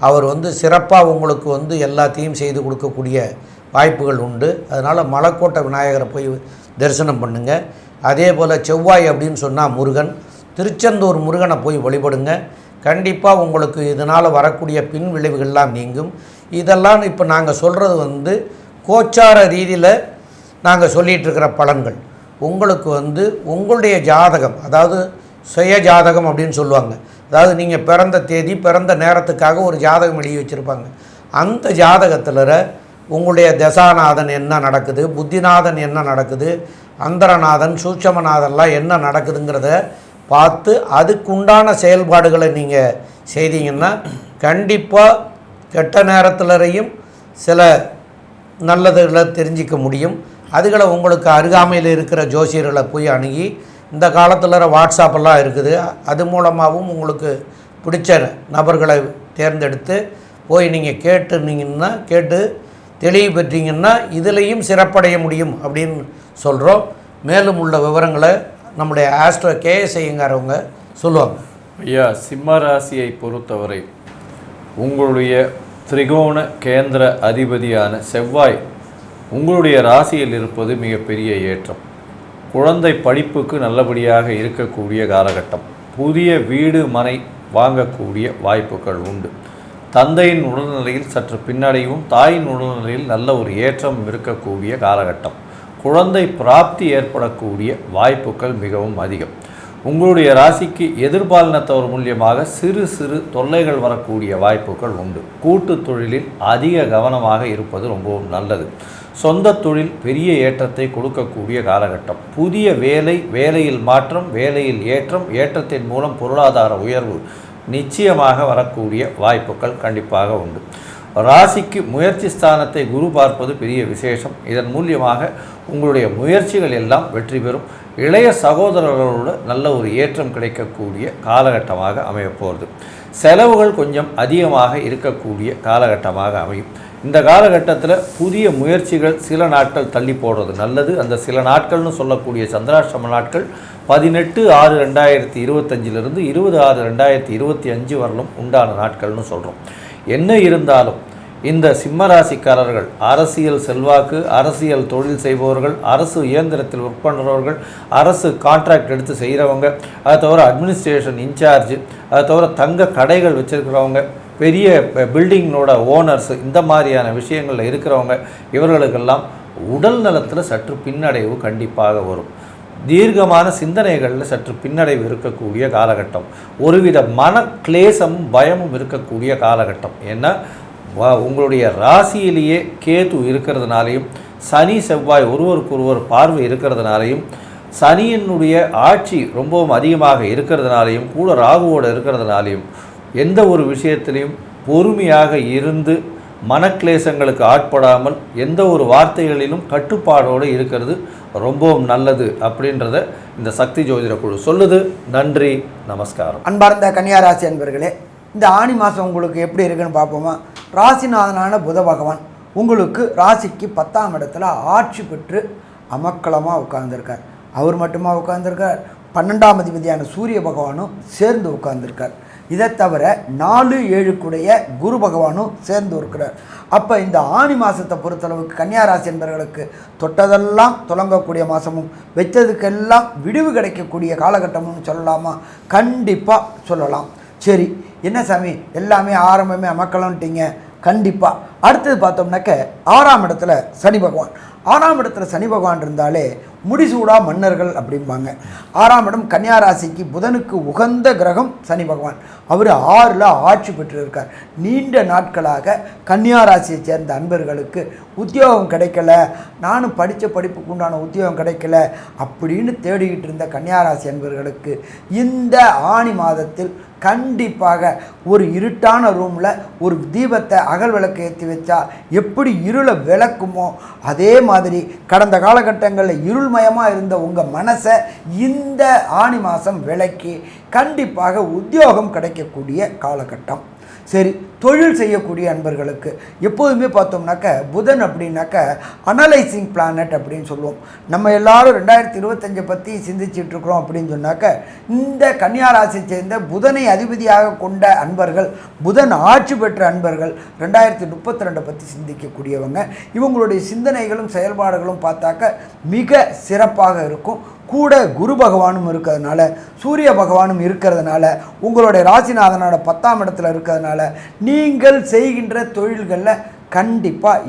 Speaker 1: அவர் சிறப்பாக உங்களுக்கு எல்லாத்தையும் செய்து கொடுக்கக்கூடிய வாய்ப்புகள் உண்டு. அதனால் மலைக்கோட்டை விநாயகரை போய் தரிசனம் பண்ணுங்கள். அதே போல் செவ்வாய் அப்படின்னு சொன்னால் முருகன், திருச்செந்தூர் முருகனை போய் வழிபடுங்க. கண்டிப்பாக உங்களுக்கு இதனால் வரக்கூடிய பின் விளைவுகள்லாம் நீங்கும். இதெல்லாம் இப்போ நாங்கள் சொல்கிறது கோச்சார ரீதியில் நாங்கள் சொல்லிகிட்ருக்கிற பலன்கள். உங்களுக்கு உங்களுடைய ஜாதகம், அதாவது சுய ஜாதகம் அப்படின்னு சொல்லுவாங்க. அதாவது நீங்கள் பிறந்த தேதி பிறந்த நேரத்துக்காக ஒரு ஜாதகம் எழுதி வச்சுருப்பாங்க. அந்த ஜாதகத்தில் உங்களுடைய தசாநாதன் என்ன நடக்குது, புத்திநாதன் என்ன நடக்குது, அந்தரநாதன் சூட்சமநாதன்லாம் என்ன நடக்குதுங்கிறத பார்த்து அதுக்குண்டான செயல்பாடுகளை நீங்கள் செய்தீங்கன்னா கண்டிப்பாக கெட்ட நேரத்திலையும் சில நல்லதுகளை தெரிஞ்சிக்க முடியும். அதுகளை உங்களுக்கு அருகாமையில் இருக்கிற ஜோசியர்களை போய் அணுகி, இந்த காலத்தில் வாட்ஸ்அப்பெல்லாம் இருக்குது, அது மூலமாகவும் உங்களுக்கு பிடிச்ச நபர்களை தேர்ந்தெடுத்து போய் நீங்கள் கேட்டு தெளிவு பெற்றீங்கன்னா இதிலையும் சிறப்படைய முடியும் அப்படின்னு சொல்கிறோம். மேலும் உள்ள விவரங்களை நம்முடைய ஆஸ்ட்ரோ கேஎஸ் ஐயங்காரவங்க சொல்லுவாங்க.
Speaker 3: ஐயா, சிம்ம ராசியை பொறுத்தவரை உங்களுடைய திரிகோண கேந்திர அதிபதியான செவ்வாய் உங்களுடைய ராசியில் இருப்பது மிகப்பெரிய ஏற்றம். குழந்தை படிப்புக்கு நல்லபடியாக இருக்கக்கூடிய காலகட்டம். புதிய வீடு மனை வாங்கக்கூடிய வாய்ப்புகள் உண்டு. தந்தையின் உடல்நிலையில் சற்று பின்னடைவும் தாயின் உடல்நிலையில் நல்ல ஒரு ஏற்றம் இருக்கக்கூடிய காலகட்டம். குழந்தை பிராப்தி ஏற்படக்கூடிய வாய்ப்புகள் மிகவும் அதிகம். உங்களுடைய ராசிக்கு எதிர்பாலினத்தவர் மூலியமாக சிறு சிறு தொல்லைகள் வரக்கூடிய வாய்ப்புகள் உண்டு. கூட்டு தொழிலில் அதிக கவனமாக இருப்பது ரொம்பவும் நல்லது. சொந்த தொழில் பெரிய ஏற்றத்தை கொடுக்கக்கூடிய காலகட்டம். புதிய வேலையில் மாற்றம், வேலையில் ஏற்றம், ஏற்றத்தின் மூலம் பொருளாதார உயர்வு நிச்சயமாக வரக்கூடிய வாய்ப்புகள் கண்டிப்பாக உண்டு. ராசிக்கு முயற்சி ஸ்தானத்தை குரு பார்ப்பது பெரிய விசேஷம். இதன் மூலியமாக உங்களுடைய முயற்சிகள் எல்லாம் வெற்றி பெறும். இளைய சகோதரர்களோடு நல்ல ஒரு ஏற்றம் கிடைக்கக்கூடிய காலகட்டமாக அமையப்போகிறது. செலவுகள் கொஞ்சம் அதிகமாக இருக்கக்கூடிய காலகட்டமாக அமையும். இந்த காலகட்டத்தில் புதிய முயற்சிகள் சில நாட்கள் தள்ளி போடுறது நல்லது. அந்த சில நாட்கள்னு சொல்லக்கூடிய சந்திராஷ்டம நாட்கள் 18/6/2025 20/6/2025 வரலும் உண்டான நாட்கள்னு சொல்கிறோம். என்ன இருந்தாலும் இந்த சிம்மராசிக்காரர்கள் அரசியல் செல்வாக்கு, அரசியல் தொழில் செய்பவர்கள், அரசு இயந்திரத்தில் ஒர்க் பண்ணுறவர்கள், அரசு கான்ட்ராக்ட் எடுத்து செய்கிறவங்க, அதை தவிர அட்மினிஸ்ட்ரேஷன் இன்சார்ஜ், அதை தவிர தங்க கடைகள் வச்சுருக்கிறவங்க, பெரிய பில்டிங்கோட ஓனர்ஸு, இந்த மாதிரியான விஷயங்களில் இருக்கிறவங்க, இவர்களுக்கெல்லாம் உடல் நலத்தில் சற்று பின்னடைவு கண்டிப்பாக வரும். தீர்க்கமான சிந்தனைகளில் சற்று பின்னடைவு இருக்கக்கூடிய காலகட்டம், ஒருவித மன கிளேசமும் பயமும் இருக்கக்கூடிய காலகட்டம். ஏன்னா உங்களுடைய ராசியிலேயே கேது இருக்கிறதுனாலையும், சனி செவ்வாய் ஒருவருக்கொருவர் பார்வை இருக்கிறதுனாலையும், சனியினுடைய ஆட்சி ரொம்பவும் அதிகமாக இருக்கிறதுனாலையும், கூட ராகுவோடு இருக்கிறதுனாலையும், எந்த ஒரு விஷயத்திலையும் பொறுமையாக இருந்து மனக்லேசங்களுக்கு ஆட்படாமல் எந்த ஒரு வார்த்தைகளிலும் கட்டுப்பாடோடு இருக்கிறது ரொம்பவும் நல்லது அப்படின்றத இந்த சக்தி ஜோதிட குழு சொல்லுது. நன்றி, நமஸ்காரம்.
Speaker 2: அன்பார்ந்த கன்னியாராசி அன்பர்களே, இந்த ஆணி மாதம் உங்களுக்கு எப்படி இருக்குன்னு பார்ப்போமா. ராசிநாதனான புத பகவான் உங்களுக்கு ராசிக்கு 10ஆம் இடத்துல ஆட்சி பெற்று அமக்களமாக உட்கார்ந்துருக்கார். அவர் மட்டுமா உட்கார்ந்துருக்கார், 12ஆம் அதிபதியான சூரிய பகவானும் சேர்ந்து உட்கார்ந்துருக்கார். இதை தவிர 4-7 குரு பகவானும் சேர்ந்து இருக்கிறார். அப்போ இந்த ஆணி மாதத்தை பொறுத்தளவுக்கு கன்னியாராசி என்பவர்களுக்கு தொட்டதெல்லாம் தொடங்கக்கூடிய மாதமும், வச்சதுக்கெல்லாம் விடிவு கிடைக்கக்கூடிய காலகட்டமும் சொல்லலாமா? கண்டிப்பாக சொல்லலாம். சரி, என்ன சாமி எல்லாமே ஆரம்பமே அமக்கலன்ட்டீங்க. கண்டிப்பாக அடுத்தது பார்த்தோம்னாக்க 6ஆம் இடத்துல சனி பகவான். 6ஆம் இடத்துல சனி பகவான் இருந்தாலே முடிசூடா மன்னர்கள் அப்படிம்பாங்க. 6ஆம் இடம் கன்னியாராசிக்கு புதனுக்கு உகந்த கிரகம் சனி பகவான். அவர் 6ல் ஆட்சி பெற்றிருக்கார். நீண்ட நாட்களாக கன்னியாராசியை சேர்ந்த அன்பர்களுக்கு உத்தியோகம் கிடைக்கல, நானும் படித்த படிப்புக்கு உண்டான உத்தியோகம் கிடைக்கல அப்படின்னு தேடிக்கிட்டு இருந்த கன்னியாராசி அன்பர்களுக்கு இந்த ஆணி மாதத்தில் கண்டிப்பாக ஒரு இருட்டான ரூமில் ஒரு தீபத்தை அகல் விளக்கு ஏற்றி வச்சா எப்படி இருளை விளக்குமோ அதே மாதிரி கடந்த காலகட்டங்களில் இருள்மயமாக இருந்த உங்கள் மனசை இந்த ஆணி மாதம் விளக்கி கண்டிப்பாக உத்தியோகம் கிடைக்கக்கூடிய காலகட்டம். சரி, தொழில் செய்யக்கூடிய அன்பர்களுக்கு எப்போதுமே பார்த்தோம்னாக்க புதன் அப்படின்னாக்க அனலைசிங் பிளானட் அப்படின்னு சொல்லுவோம். நம்ம எல்லாரும் 2025 பற்றி சிந்திச்சிட்ருக்குறோம் அப்படின்னு சொன்னாக்க இந்த கன்னியாராசியை சேர்ந்த புதனை அதிபதியாக கொண்ட அன்பர்கள், புதன் ஆட்சி பெற்ற அன்பர்கள் 2032 பற்றி சிந்திக்கக்கூடியவங்க. இவங்களுடைய சிந்தனைகளும் செயல்பாடுகளும் பார்த்தாக்க மிக சிறப்பாக இருக்கும். கூட குரு பகவானும் இருக்கிறதுனால, சூரிய பகவானும் இருக்கிறதுனால, உங்களுடைய ராசிநாதனோட 10ஆம் இடத்துல இருக்கிறதுனால நீங்கள் செய்கின்ற தொழில்களில் கண்டிப்பாக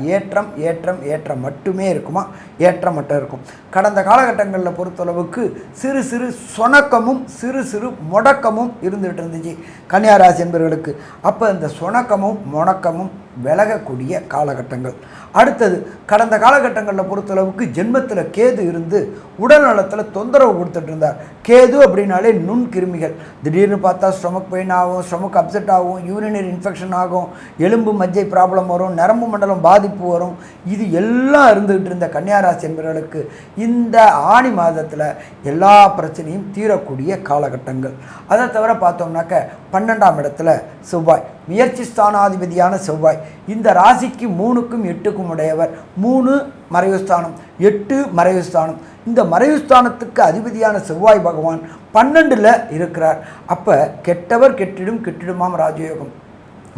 Speaker 2: ஏற்றம் மட்டுமே இருக்குமா? ஏற்றம் மட்டும் இருக்கும். கடந்த காலகட்டங்களில் பொறுத்தளவுக்கு சிறு சிறு சொணக்கமும் சிறு சிறு முடக்கமும் இருந்துகிட்டு இருந்துச்சு கன்னியாராசி என்பவர்களுக்கு. அப்போ இந்த சொணக்கமும் முடக்கமும் விலகக்கூடிய காலகட்டங்கள். அடுத்தது, கடந்த காலகட்டங்களில் பொறுத்தளவுக்கு ஜென்மத்தில் கேது இருந்து உடல் நலத்தில் தொந்தரவு கொடுத்துட்டு இருந்தார். கேது அப்படின்னாலே நுண்கிருமிகள். திடீர்னு பார்த்தா ஸ்டொமக் பெயின் ஆகும், ஸ்டொமக் அப்செட் ஆகும், யூரினரி இன்ஃபெக்ஷன் ஆகும், எலும்பு மஜ்ஜை ப்ராப்ளம் வரும், நரம்பு மண்டலம் பாதிப்பு வரும். இது எல்லாம் இருந்துகிட்டு இருந்த கன்னியாராசி என்பவர்களுக்கு இந்த ஆணி மாதத்தில் எல்லா பிரச்சனையும் தீரக்கூடிய காலகட்டங்கள். அதை தவிர பார்த்தோம்னாக்க 12ஆம் இடத்துல செவ்வாய், முயற்சி ஸ்தானாதிபதியான செவ்வாய், இந்த ராசிக்கு 3க்கும் 8க்கும் உடையவர். 3 மறைவுஸ்தானம், 8 மறைவுஸ்தானம். இந்த மறைவுஸ்தானத்துக்கு அதிபதியான செவ்வாய் பகவான் 12ல் இருக்கிறார். அப்போ கெட்டவர் கெட்டிடும் கெட்டிடுமாம் ராஜயோகம்.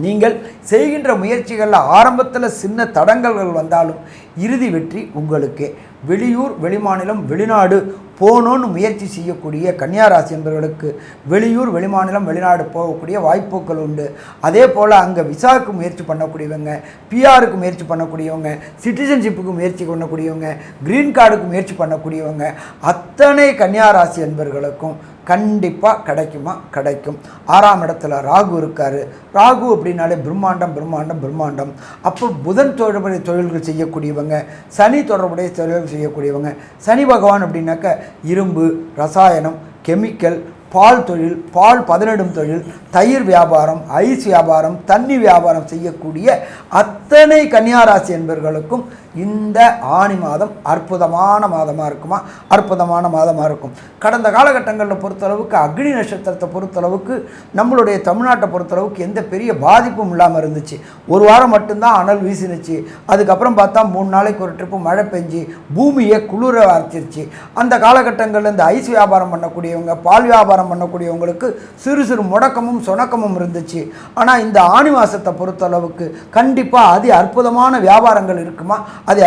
Speaker 2: நீங்கள் செய்கின்ற முயற்சிகளில் ஆரம்பத்தில் சின்ன தடங்கல்கள் வந்தாலும் இறுதி வெற்றி உங்களுக்கே. வெளியூர், வெளிமாநிலம், வெளிநாடு போகணுன்னு முயற்சி செய்யக்கூடிய கன்னியாராசி என்பவர்களுக்கு வெளியூர், வெளிமாநிலம், வெளிநாடு போகக்கூடிய வாய்ப்புகள் உண்டு. அதே போல் அங்கே விசாவுக்கு முயற்சி பண்ணக்கூடியவங்க, பிஆருக்கு முயற்சி பண்ணக்கூடியவங்க, சிட்டிசன்ஷிப்புக்கு முயற்சி பண்ணக்கூடியவங்க, க்ரீன் கார்டுக்கு முயற்சி பண்ணக்கூடியவங்க, அத்தனை கன்னியாராசி என்பவர்களுக்கும் கண்டிப்பாக கிடைக்குமா? கிடைக்கும். 6ஆம் இடத்துல ராகு இருக்கார். ராகு அப்படின்னாலே பிரம்மாண்டம். அப்போ புதன் தொடர்புடைய தொழில்கள் செய்யக்கூடியவங்க, சனி தொடர்புடைய தொழில்கள் செய்யக்கூடியவங்க. சனி பகவான் அப்படின்னாக்க இரும்பு, ரசாயனம், கெமிக்கல், பால் தொழில், பால் பதனிடும் தொழில், தயிர் வியாபாரம், ஐஸ் வியாபாரம், தண்ணி வியாபாரம் செய்யக்கூடிய அத்தனை கன்னியாராசி என்பவர்களுக்கும் இந்த ஆணி மாதம் அற்புதமான மாதமாக இருக்குமா, அற்புதமான மாதமாக இருக்கும். கடந்த காலகட்டங்களில் பொறுத்தளவுக்கு அக்னி நட்சத்திரத்தை பொறுத்தளவுக்கு நம்மளுடைய தமிழ்நாட்டை பொறுத்தளவுக்கு எந்த பெரிய பாதிப்பும் இல்லாமல் இருந்துச்சு. ஒரு வாரம் மட்டும்தான் அனல் வீசினுச்சு. அதுக்கப்புறம் பார்த்தா 3 நாளைக்கு ஒரு ட்ரிப்பு மழை பெஞ்சு பூமியை குளிர ஆரம்பிச்சிருச்சு. அந்த காலகட்டங்களில் இந்த ஐஸ் வியாபாரம் பண்ணக்கூடியவங்க, பால் வியாபாரம் பண்ணக்கூடியவங்களுக்கு சிறு சிறு முடக்கமும் சொணக்கமும் இருந்துச்சு. ஆனால் இந்த ஆணி மாதத்தை பொறுத்தளவுக்கு கண்டிப்பாக அற்புதமான வியாபாரங்கள் இருக்குமா,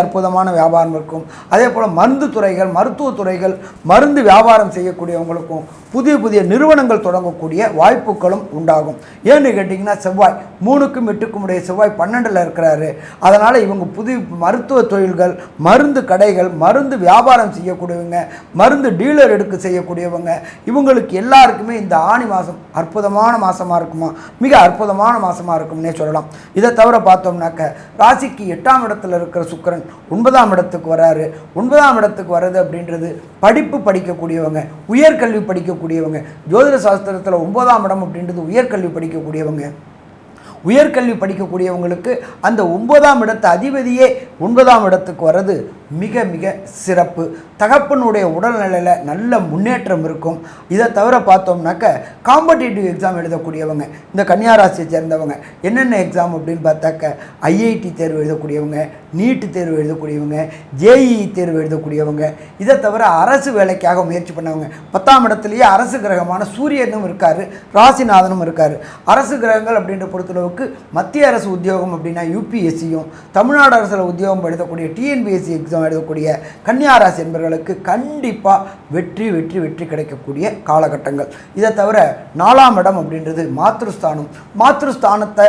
Speaker 2: அற்புதமான வியாபாரம் இருக்கும். அதே போல் மருந்து துறைகள், மருத்துவத்துறைகள், மருந்து வியாபாரம் செய்யக்கூடியவங்களுக்கும் புதிய புதிய நிறுவனங்கள் தொடங்கக்கூடிய வாய்ப்புகளும் உண்டாகும். ஏன்னு கேட்டிங்கன்னா செவ்வாய் 3க்கும் 8க்கும் உடைய செவ்வாய் 12ல் இருக்கிறாரு. அதனால் இவங்க புதிய மருத்துவ தொழில்கள், மருந்து கடைகள், மருந்து வியாபாரம் செய்யக்கூடியவங்க, மருந்து டீலர் எடுக்க செய்யக்கூடியவங்க, இவங்களுக்கு எல்லாருக்குமே இந்த ஆணி மாதம் அற்புதமான மாதமாக இருக்குமா, மிக அற்புதமான மாதமாக இருக்கும்னே சொல்லலாம். இதை தவிர பார்த்தோம்னாக்க ராசிக்கு 8ஆம் இடத்துல இருக்கிற சுக்கிரன் 9ஆம் இடத்துக்கு வராரு. 9ஆம் இடத்துக்கு வர்றது அப்படின்றது படிப்பு படிக்கக்கூடியவங்க, உயர்கல்வி படிக்கக்கூடியவங்க. ஜோதிட சாஸ்திரத்தில் 9ஆம் இடம் அப்படின்றது உயர்கல்வி படிக்கக்கூடியவங்க. உயர்கல்வி படிக்கக்கூடியவங்களுக்கு அந்த 9ஆம் இடத்து அதிபதியே 9ஆம் இடத்துக்கு வர்றது மிக மிக சிறப்பு. தகப்பனுடைய உடல்நிலையில் நல்ல முன்னேற்றம் இருக்கும். இதை தவிர பார்த்தோம்னாக்க காம்படிட்டிவ் எக்ஸாம் எழுதக்கூடியவங்க, இந்த கன்னியாராசியை சேர்ந்தவங்க என்னென்ன எக்ஸாம் அப்படின்னு பார்த்தாக்க ஐஐடி தேர்வு எழுதக்கூடியவங்க, நீட்டு தேர்வு எழுதக்கூடியவங்க, ஜேஇஇ தேர்வு எழுதக்கூடியவங்க, இதை தவிர அரசு வேலைக்காக முயற்சி பண்ணவங்க. 10ஆம் இடத்துலையே அரசு கிரகமான சூரியனும் இருக்கார், ராசிநாதனும் இருக்கார். அரசு கிரகங்கள் அப்படின்ற பொறுத்தளவுக்கு மத்திய அரசு உத்தியோகம் அப்படின்னா யூபிஎஸ்சியும், தமிழ்நாடு அரசில் உத்தியோகம் எழுதக்கூடிய டிஎன்பிஎஸ்சி எக்ஸாம் எழுதக்கூடிய கன்னியாராசி என்பவர்களுக்கு கண்டிப்பாக வெற்றி வெற்றி வெற்றி கிடைக்கக்கூடிய காலகட்டங்கள். இதை தவிர 4ஆம் இடம் அப்படின்றது மாத்ருஸ்தானம். மாத்ருஸ்தானத்தை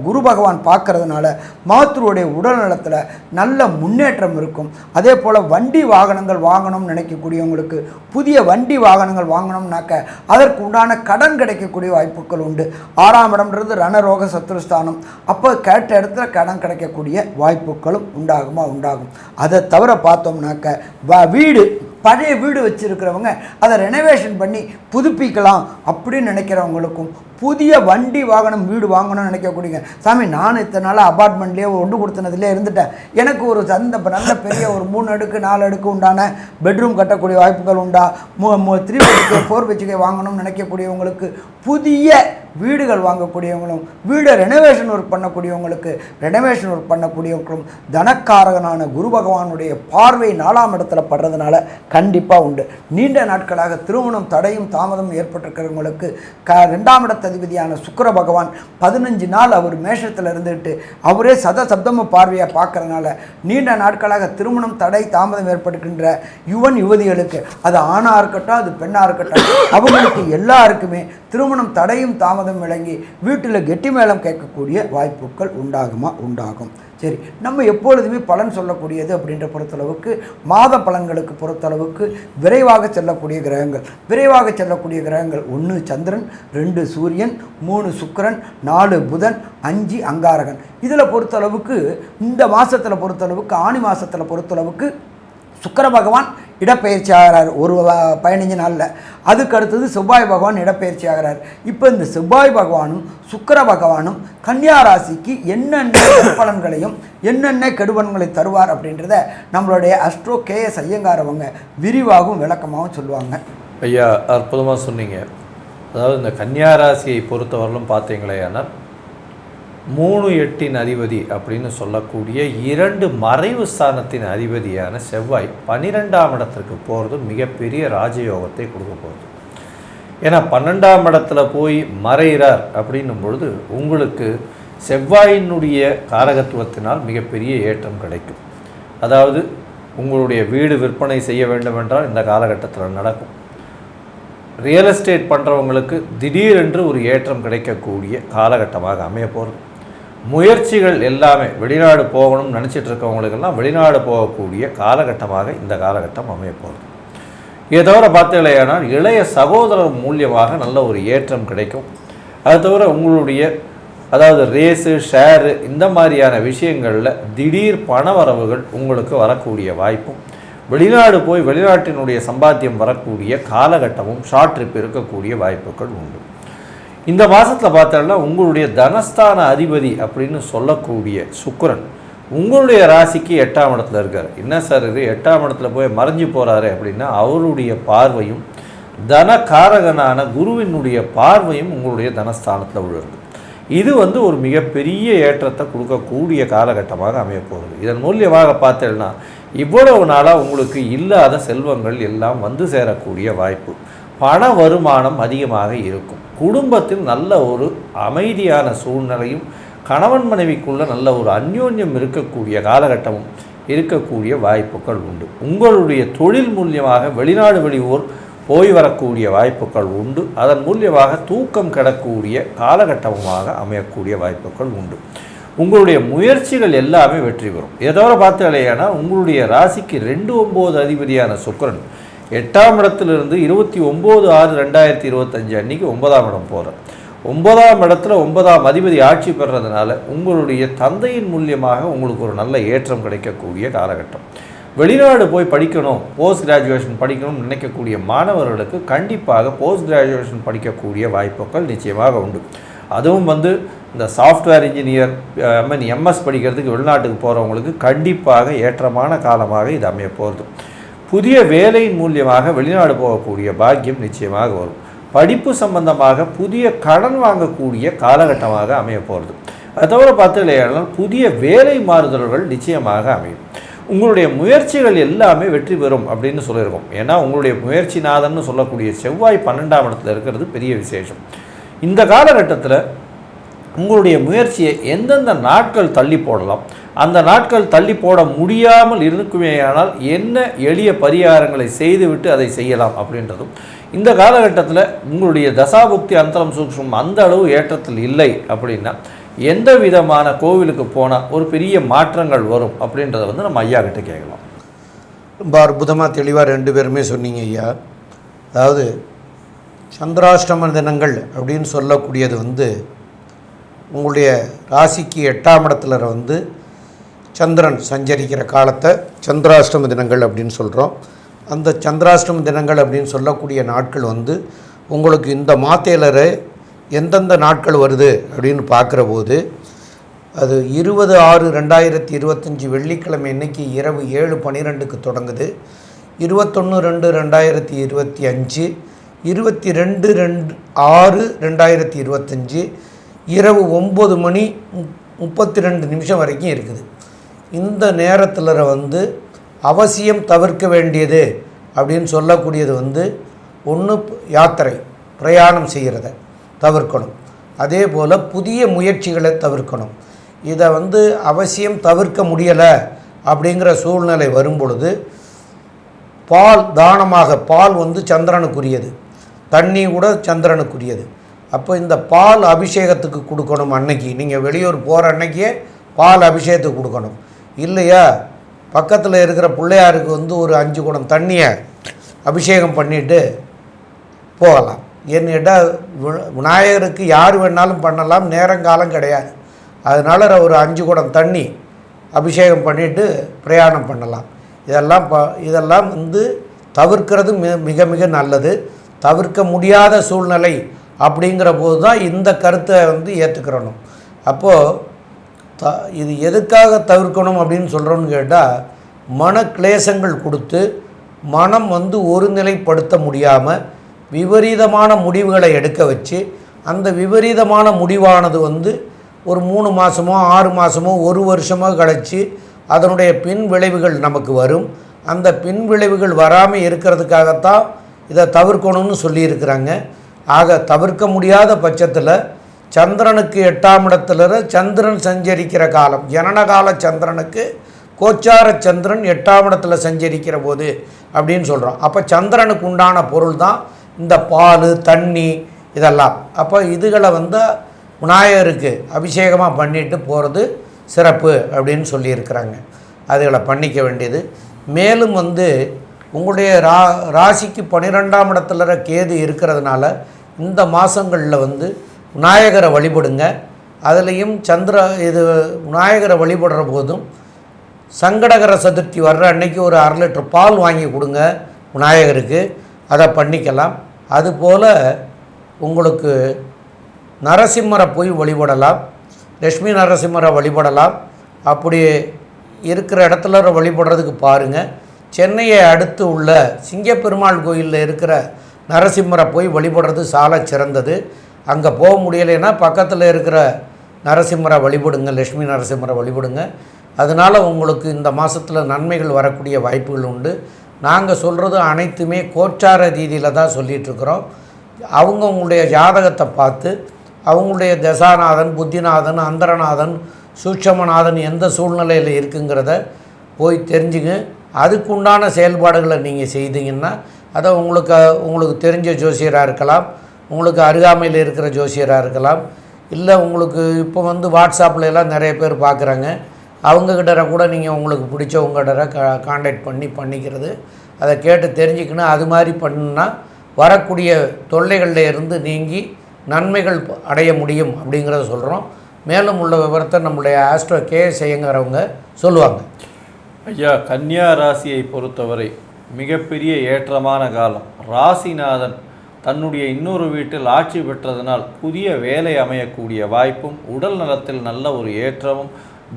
Speaker 2: குரு பகவான் பார்க்கறதுனால மாத்ருடைய உடல்நலத்தில் நல்ல முன்னேற்றம் இருக்கும். அதே போல் வண்டி வாகனங்கள் வாங்கணும்னு நினைக்கக்கூடியவங்களுக்கு புதிய வண்டி வாகனங்கள் வாங்கணும்னாக்க அதற்கு உண்டான கடன் கிடைக்கக்கூடிய வாய்ப்புகள் உண்டு. 6ஆம் இடம்ன்றது ரணரோக சத்ருஸ்தானம். அப்போ கேட்ட இடத்துல கடன் கிடைக்கக்கூடிய வாய்ப்புகளும் உண்டாகும். அதை தவிர பார்த்தோம்னாக்க வீடு, பழைய வீடு வச்சுருக்கிறவங்க அதை ரெனோவேஷன் பண்ணி புதுப்பிக்கலாம் அப்படின்னு நினைக்கிறவங்களுக்கும், புதிய வண்டி வாகனம் வீடு வாங்கணும்னு நினைக்கக்கூடியங்க, சாமி நான் இத்தனை நாள் அப்பார்ட்மெண்ட்லேயே ஒன்று கொடுத்தனதுலேயே இருந்துட்டேன், எனக்கு ஒரு நல்ல பெரிய ஒரு 3 அடுக்கு 4 அடுக்கு உண்டான பெட்ரூம் கட்டக்கூடிய வாய்ப்புகள் உண்டா, 3 BHK 4 BHK வாங்கணும்னு நினைக்கக்கூடியவங்களுக்கு, புதிய வீடுகள் வாங்கக்கூடியவங்களும், வீடை ரெனோவேஷன் ஒர்க் பண்ணக்கூடியவங்களுக்கும் தனக்காரகனான குரு பகவானுடைய பார்வை 4ஆம் இடத்துல படுறதுனால கண்டிப்பாக உண்டு. நீண்ட நாட்களாக திருமணம் தடையும் தாமதம் ஏற்பட்டிருக்கிறவங்களுக்கு 2ஆம் இடத்த அதிபதியான சுக்கிர பகவான் 15 நாள் அவர் மேஷத்தில் இருந்துட்டு அவரே சப்தம பார்வையாக பார்க்கறதுனால நீண்ட நாட்களாக திருமணம் தடை தாமதம் ஏற்படுகின்ற யுவதிகளுக்கு, அது ஆணாக இருக்கட்டும் அது பெண்ணாக இருக்கட்டும், அவங்களுக்கு எல்லாருக்குமே திருமணம் தடையும் தாமதம் விளங்கி வீட்டில் கெட்டி மேளம் கேட்கக்கூடிய வாய்ப்புகள் உண்டாகும். சரி, நம்ம எப்பொழுதுமே பலன் சொல்லக்கூடியது அப்படின்ற பொறுத்தளவுக்கு மாத பலன்களுக்கு பொறுத்தளவுக்கு விரைவாக செல்லக்கூடிய கிரகங்கள் 1 சந்திரன், 2 சூரியன், 3 சுக்கிரன், 4 புதன், 5 அங்காரகன். இதில் பொறுத்தளவுக்கு இந்த மாதத்தில் பொறுத்தளவுக்கு ஆணி மாதத்தில் பொறுத்தளவுக்கு சுக்கிர பகவான் இடப்பெயர்ச்சி ஆகிறார் ஒரு 15 நாளில். அதுக்கு அடுத்தது செவ்வாய் பகவான் இடப்பெயர்ச்சி ஆகிறார். இப்போ இந்த செவ்வாய் பகவானும் சுக்கிர பகவானும் கன்னியா ராசிக்கு என்னென்ன பலன்களையும் என்னென்ன கெடுபலன்களை தருவார் அப்படின்றத நம்மளுடைய அஸ்ட்ரோ KS ஐயங்கார் அவங்க விரிவாகவும் விளக்கமாகவும் சொல்லுவாங்க.
Speaker 3: ஐயா, அற்புதமாக சொன்னீங்க. அதாவது இந்த கன்னியா ராசியை பொறுத்தவரையிலும் பார்த்தீங்களேன்னா 3-8 அதிபதி அப்படின்னு சொல்லக்கூடிய 2 மறைவு ஸ்தானத்தின் அதிபதியான செவ்வாய் 12ஆம் இடத்திற்கு போகிறது மிகப்பெரிய ராஜயோகத்தை கொடுக்க போகுது. ஏன்னா 12ஆம் இடத்துல போய் மறைகிறார் அப்படின்னும் பொழுது உங்களுக்கு செவ்வாயினுடைய காரகத்துவத்தினால் மிகப்பெரிய ஏற்றம் கிடைக்கும். அதாவது உங்களுடைய வீடு விற்பனை செய்ய வேண்டும் என்றால் இந்த காலகட்டத்தில் நடக்கும். ரியல் எஸ்டேட் பண்ணுறவங்களுக்கு திடீரென்று ஒரு ஏற்றம் கிடைக்கக்கூடிய காலகட்டமாக அமைய போகிறது. முயற்சிகள் எல்லாமே வெளிநாடு போகணும்னு நினச்சிட்டு இருக்கவங்களுக்கெல்லாம் வெளிநாடு போகக்கூடிய காலகட்டமாக இந்த காலகட்டம் அமைய போகிறது. இதை தவிர பார்த்தீங்களேனால் இளைய சகோதரர் மூலியமாக நல்ல ஒரு ஏற்றம் கிடைக்கும். அது தவிர உங்களுடைய அதாவது ரேஸு ஷேரு இந்த மாதிரியான விஷயங்களில் திடீர் பண வரவுகள் உங்களுக்கு வரக்கூடிய வாய்ப்பும், வெளிநாடு போய் வெளிநாட்டினுடைய சம்பாத்தியம் வரக்கூடிய காலகட்டமும் ஷார்ட் ட்ரிப் இருக்கக்கூடிய வாய்ப்புகள் உண்டு. இந்த மாதத்தில் பார்த்தோம்னா உங்களுடைய தனஸ்தான அதிபதி அப்படின்னு சொல்லக்கூடிய சுக்கிரன் உங்களுடைய ராசிக்கு 8ஆம் இடத்துல இருக்கார். என்ன சார் இது 8ஆம் இடத்துல போய் மறைஞ்சு போகிறாரு அப்படின்னா, அவருடைய பார்வையும் தனகாரகனான குருவினுடைய பார்வையும் உங்களுடைய தனஸ்தானத்தில் விழுது. இது ஒரு மிகப்பெரிய ஏற்றத்தை கொடுக்கக்கூடிய காலகட்டமாக அமையப்போகுது. இதன் மூலியமாக பார்த்தேன்னா இவ்வளவு நாளாக உங்களுக்கு இல்லாத செல்வங்கள் எல்லாம் வந்து சேரக்கூடிய வாய்ப்பு, பண வருமானம் அதிகமாக இருக்கும், குடும்பத்தில் நல்ல ஒரு அமைதியான சூழ்நிலையும் கணவன் மனைவிக்குள்ள நல்ல ஒரு அந்யோன்யம் இருக்கக்கூடிய காலகட்டமும் இருக்கக்கூடிய வாய்ப்புகள் உண்டு. உங்களுடைய தொழில் மூலியமாக வெளிநாடு வெளியூர் போய் வரக்கூடிய வாய்ப்புகள் உண்டு. அதன் மூலியமாக தூக்கம் கிடக்கூடிய காலகட்டமாக அமையக்கூடிய வாய்ப்புகள் உண்டு. உங்களுடைய முயற்சிகள் எல்லாமே வெற்றி பெறும். ஏதோட பார்த்தாலேனா உங்களுடைய ராசிக்கு 2-9 அதிபதியான சுக்கிரன் 8ஆம் இடத்திலிருந்து 29/6/2025 அன்னைக்கு 9ஆம் இடம் போகிறார். 9ஆம் இடத்துல 9ஆம் அதிபதி ஆட்சி பெறுறதுனால உங்களுடைய தந்தையின் மூலியமாக உங்களுக்கு ஒரு நல்ல ஏற்றம் கிடைக்கக்கூடிய காலகட்டம். வெளிநாடு போய் படிக்கணும், போஸ்ட் கிராஜுவேஷன் படிக்கணும்னு நினைக்கக்கூடிய மாணவர்களுக்கு கண்டிப்பாக போஸ்ட் கிராஜுவேஷன் படிக்கக்கூடிய வாய்ப்புகள் நிச்சயமாக உண்டு. அதுவும் இந்த சாஃப்ட்வேர் இன்ஜினியர் எம்எஸ் படிக்கிறதுக்கு வெளிநாட்டுக்கு போகிறவங்களுக்கு கண்டிப்பாக ஏற்றமான காலமாக இது அமைய போகிறது. புதிய வேலையின் மூலியமாக வெளிநாடு போகக்கூடிய பாக்கியம் நிச்சயமாக வரும். படிப்பு சம்பந்தமாக புதிய கடன் வாங்கக்கூடிய காலகட்டமாக அமைய போகிறது. அதை தவிர பார்த்தீங்கன்னா புதிய வேலை மாறுதல்கள் நிச்சயமாக அமையும். உங்களுடைய முயற்சிகள் எல்லாமே வெற்றி பெறும் அப்படின்னு சொல்லியிருக்கோம். ஏன்னா உங்களுடைய முயற்சிநாதன்னு சொல்லக்கூடிய செவ்வாய் 12ஆம் இடத்துல இருக்கிறது பெரிய விசேஷம். இந்த காலகட்டத்தில் உங்களுடைய முயற்சியை எந்தெந்த நாட்கள் தள்ளி போடலாம், அந்த நாட்கள் தள்ளி போட முடியாமல் இருக்குமேயானால் என்ன எளிய பரிகாரங்களை செய்துவிட்டு அதை செய்யலாம் அப்படின்றதும், இந்த காலகட்டத்தில் உங்களுடைய தசாபுக்தி அந்தரம் சூக்ஷ்மம் அந்த அளவு ஏற்றத்தில் இல்லை அப்படின்னா எந்த விதமான கோவிலுக்கு போனால் ஒரு பெரிய மாற்றங்கள் வரும் அப்படின்றத நம்ம ஐயா கிட்ட கேட்கலாம்.
Speaker 1: ரொம்ப அற்புதமாக தெளிவாக 2 பேருமே சொன்னீங்க ஐயா. அதாவது சந்திராஷ்டம தினங்கள் அப்படின்னு சொல்லக்கூடியது உங்களுடைய ராசிக்கு 8ஆம் இடத்துல சந்திரன் சஞ்சரிக்கிற காலத்தை சந்திராஷ்டம தினங்கள் அப்படின்னு சொல்கிறோம். அந்த சந்திராஷ்டம தினங்கள் அப்படின்னு சொல்லக்கூடிய நாட்கள் உங்களுக்கு இந்த மாதேலரை எந்தெந்த நாட்கள் வருது அப்படின்னு பார்க்குற போது அது 20/6/2025 வெள்ளிக்கிழமை இன்னைக்கு இரவு 7:12க்கு தொடங்குது. 21/2/2025, 22/6/2025 இரவு 9:32 வரைக்கும் இருக்குது. இந்த நேரத்தில் அவசியம் தவிர்க்க வேண்டியது அப்படின்னு சொல்லக்கூடியது ஒன்று யாத்திரை பிரயாணம் செய்கிறத தவிர்க்கணும். அதே போல் புதிய முயற்சிகளை தவிர்க்கணும். இதை அவசியம் தவிர்க்க முடியலை அப்படிங்கிற சூழ்நிலை வரும் பொழுது பால் தானமாக, பால் சந்திரனுக்குரியது, தண்ணி கூட சந்திரனுக்குரியது. அப்போ இந்த பால் அபிஷேகத்துக்கு கொடுக்கணும். அன்னைக்கு நீங்கள் வெளியூர் போகிற அன்னைக்கே பால் அபிஷேகத்துக்கு கொடுக்கணும். இல்லையா பக்கத்தில் இருக்கிற பிள்ளையாருக்கு ஒரு 5 குடம் தண்ணியை அபிஷேகம் பண்ணிவிட்டு போகலாம். ஏன்னு கேட்டால் விநாயகருக்கு யார் வேணாலும் பண்ணலாம், நேரங்காலம் கிடையாது. அதனால் ஒரு 5 குடம் தண்ணி அபிஷேகம் பண்ணிவிட்டு பிரயாணம் பண்ணலாம். இதெல்லாம் தவிர்க்கிறது மிக மிக நல்லது. தவிர்க்க முடியாத சூழ்நிலை அப்படிங்கிற போது தான் இந்த கருத்தை ஏற்றுக்கிறணும். அப்போது இது எதுக்காக தவிர்க்கணும் அப்படின்னு சொல்கிறோன்னு கேட்டால், மன கிளேசங்கள் கொடுத்து மனம் ஒருநிலைப்படுத்த முடியாமல் விபரீதமான முடிவுகளை எடுக்க வச்சு, அந்த விபரீதமான முடிவானது ஒரு 3 மாதமோ 6 மாதமோ 1 வருஷமோ கழித்து அதனுடைய பின் விளைவுகள் நமக்கு வரும். அந்த பின் விளைவுகள் வராமல் இருக்கிறதுக்காகத்தான் இதை தவிர்க்கணும்னு சொல்லியிருக்கிறாங்க. ஆக தவிர்க்க முடியாத பட்சத்தில் சந்திரனுக்கு 8ஆம் இடத்துல சந்திரன் சஞ்சரிக்கிற காலம், ஜனனகால சந்திரனுக்கு கோச்சார சந்திரன் 8ஆம் இடத்துல சஞ்சரிக்கிற போது அப்படின்னு சொல்கிறோம். அப்போ சந்திரனுக்கு உண்டான பொருள் தான் இந்த பால் தண்ணி இதெல்லாம். அப்போ இதுகளை விநாயகருக்கு அபிஷேகமாக பண்ணிட்டு போகிறது சிறப்பு அப்படின்னு சொல்லியிருக்கிறாங்க. அதுகளை பண்ணிக்க வேண்டியது. மேலும் உங்களுடைய ராசிக்கு 12ஆம் இடத்துல கேது இருக்கிறதுனால இந்த மாதங்களில் விநாயகரை வழிபடுங்க. அதுலேயும் விநாயகரை வழிபடுற போதும் சங்கடகர சதுர்த்தி வர்ற அன்னைக்கு ஒரு 1/2 லிட்டர் பால் வாங்கி கொடுங்க விநாயகருக்கு. அதை பண்ணிக்கலாம். அதுபோல் உங்களுக்கு நரசிம்மரை போய் வழிபடலாம், லட்சுமி நரசிம்மரை வழிபடலாம். அப்படி இருக்கிற இடத்துல வழிபடுறதுக்கு பாருங்கள். சென்னையை அடுத்து உள்ள சிங்கப்பெருமாள் கோயிலில் இருக்கிற நரசிம்மரை போய் வழிபடுறது சால சிறந்தது. அங்கே போக முடியலைன்னா பக்கத்தில் இருக்கிற நரசிம்மரை வழிபடுங்க, லட்சுமி நரசிம்மரை வழிபடுங்க. அதனால் உங்களுக்கு இந்த மாதத்தில் நன்மைகள் வரக்கூடிய வாய்ப்புகள் உண்டு. நாங்கள் சொல்கிறது அனைத்துமே கோச்சார ரீதியில் தான் சொல்லிகிட்ருக்குறோம். அவங்க உங்களுடைய ஜாதகத்தை பார்த்து அவங்களுடைய தசாநாதன், புத்திநாதன், அந்தரநாதன், சூட்சமநாதன் எந்த சூழ்நிலையில் இருக்குங்கிறத போய் தெரிஞ்சுங்க. அதுக்குண்டான செயல்பாடுகளை நீங்கள் செய்தீங்கன்னா அதை உங்களுக்கு தெரிஞ்ச ஜோசியராக இருக்கலாம், உங்களுக்கு அருகாமையில் இருக்கிற ஜோசியராக இருக்கலாம், இல்லை உங்களுக்கு இப்போ வாட்ஸ்அப்பில் எல்லாம் நிறைய பேர் பார்க்குறாங்க, அவங்கக்கிட்ட கூட நீங்கள் உங்களுக்கு பிடிச்சவங்ககிட்ட காண்டாக்ட் பண்ணிக்கிறது, அதை கேட்டு தெரிஞ்சுக்கணும். அது மாதிரி பண்ணுன்னா வரக்கூடிய தொல்லைகளில் இருந்து நீங்கி நன்மைகள் அடைய முடியும் அப்படிங்கிறத சொல்கிறோம். மேலும் உள்ள விவரத்தை நம்முடைய ஆஸ்ட்ரோ கேஎஸ் ஐயங்கிறவங்க சொல்லுவாங்க.
Speaker 3: ஐயா, கன்னியா ராசியை பொறுத்தவரை மிகப்பெரிய ஏற்றமான காலம். ராசிநாதன் தன்னுடைய இன்னொரு வீட்டில் ஆட்சி பெற்றதனால் புதிய வேலை அமையக்கூடிய வாய்ப்பும், உடல் நலத்தில் நல்ல ஒரு ஏற்றமும்,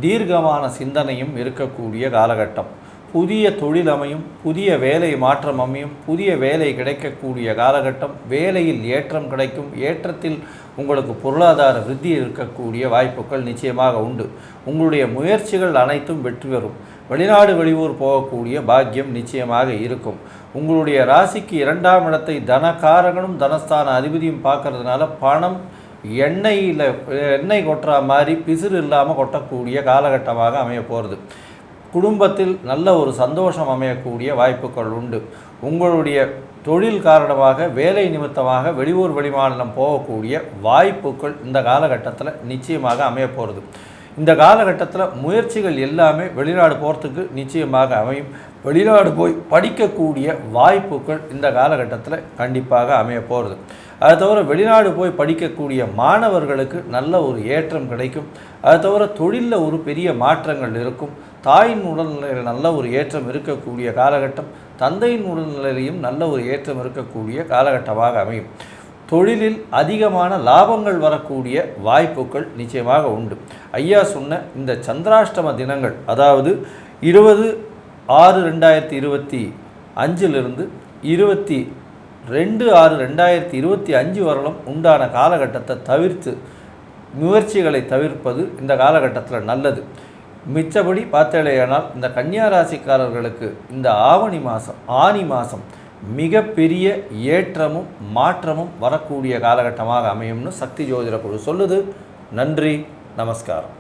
Speaker 3: தீர்க்கமான சிந்தனையும் இருக்கக்கூடிய காலகட்டம். புதிய தொழில் அமையும், புதிய வேலை மாற்றம் அமையும், புதிய வேலை கிடைக்கக்கூடிய காலகட்டம். வேலையில் ஏற்றம் கிடைக்கும், ஏற்றத்தில் உங்களுக்கு பொருளாதார விருத்தி இருக்கக்கூடிய வாய்ப்புகள் நிச்சயமாக உண்டு. உங்களுடைய முயற்சிகள் அனைத்தும் வெற்றி பெறும். வெளிநாடு வெளியூர் போகக்கூடிய பாக்கியம் நிச்சயமாக இருக்கும். உங்களுடைய ராசிக்கு 2ஆம் இடத்தை தனகாரகனும் தனஸ்தான அதிபதியும் பார்க்கறதுனால பணம் எண்ணெய் கொட்டுற மாதிரி பிசிறு இல்லாமல் கொட்டக்கூடிய காலகட்டமாக அமைய போகிறது. குடும்பத்தில் நல்ல ஒரு சந்தோஷம் அமையக்கூடிய வாய்ப்புகள் உண்டு. உங்களுடைய தொழில் காரணமாக, வேலை நிமித்தமாக வெளியூர் வெளிமாநிலம் போகக்கூடிய வாய்ப்புகள் இந்த காலகட்டத்தில் நிச்சயமாக அமைய போகிறது. இந்த காலகட்டத்தில் முயற்சிகள் எல்லாமே வெளிநாடு போகிறதுக்கு நிச்சயமாக அமையும். வெளிநாடு போய் படிக்கக்கூடிய வாய்ப்புகள் இந்த காலகட்டத்தில் கண்டிப்பாக அமைய போகிறது. அதை தவிர வெளிநாடு போய் படிக்கக்கூடிய மாணவர்களுக்கு நல்ல ஒரு ஏற்றம் கிடைக்கும். அதை தவிர தொழிலில் ஒரு பெரிய மாற்றங்கள் இருக்கும். தாயின் உடல்நிலையில் நல்ல ஒரு ஏற்றம் இருக்கக்கூடிய காலகட்டம், தந்தையின் உடல்நிலையிலையும் நல்ல ஒரு ஏற்றம் இருக்கக்கூடிய காலகட்டமாக அமையும். தொழிலில் அதிகமான லாபங்கள் வரக்கூடிய வாய்ப்புகள் நிச்சயமாக உண்டு. ஐயா சொன்ன இந்த சந்திராஷ்டம தினங்கள், அதாவது 20/6/2025 22/6/2025 வரலும் உண்டான காலகட்டத்தை தவிர்த்து முயற்சிகளை தவிர்ப்பது இந்த காலகட்டத்தில் நல்லது. மிச்சபடி பார்த்தேனால் இந்த கன்னியா ராசிக்காரர்களுக்கு இந்த ஆனி மாதம் மிகப்பெரிய ஏற்றமும் மாற்றமும் வரக்கூடிய காலகட்டமாக அமையும்னு சக்தி ஜோதிட குழு சொல்லுது. நன்றி, நமஸ்காரம்.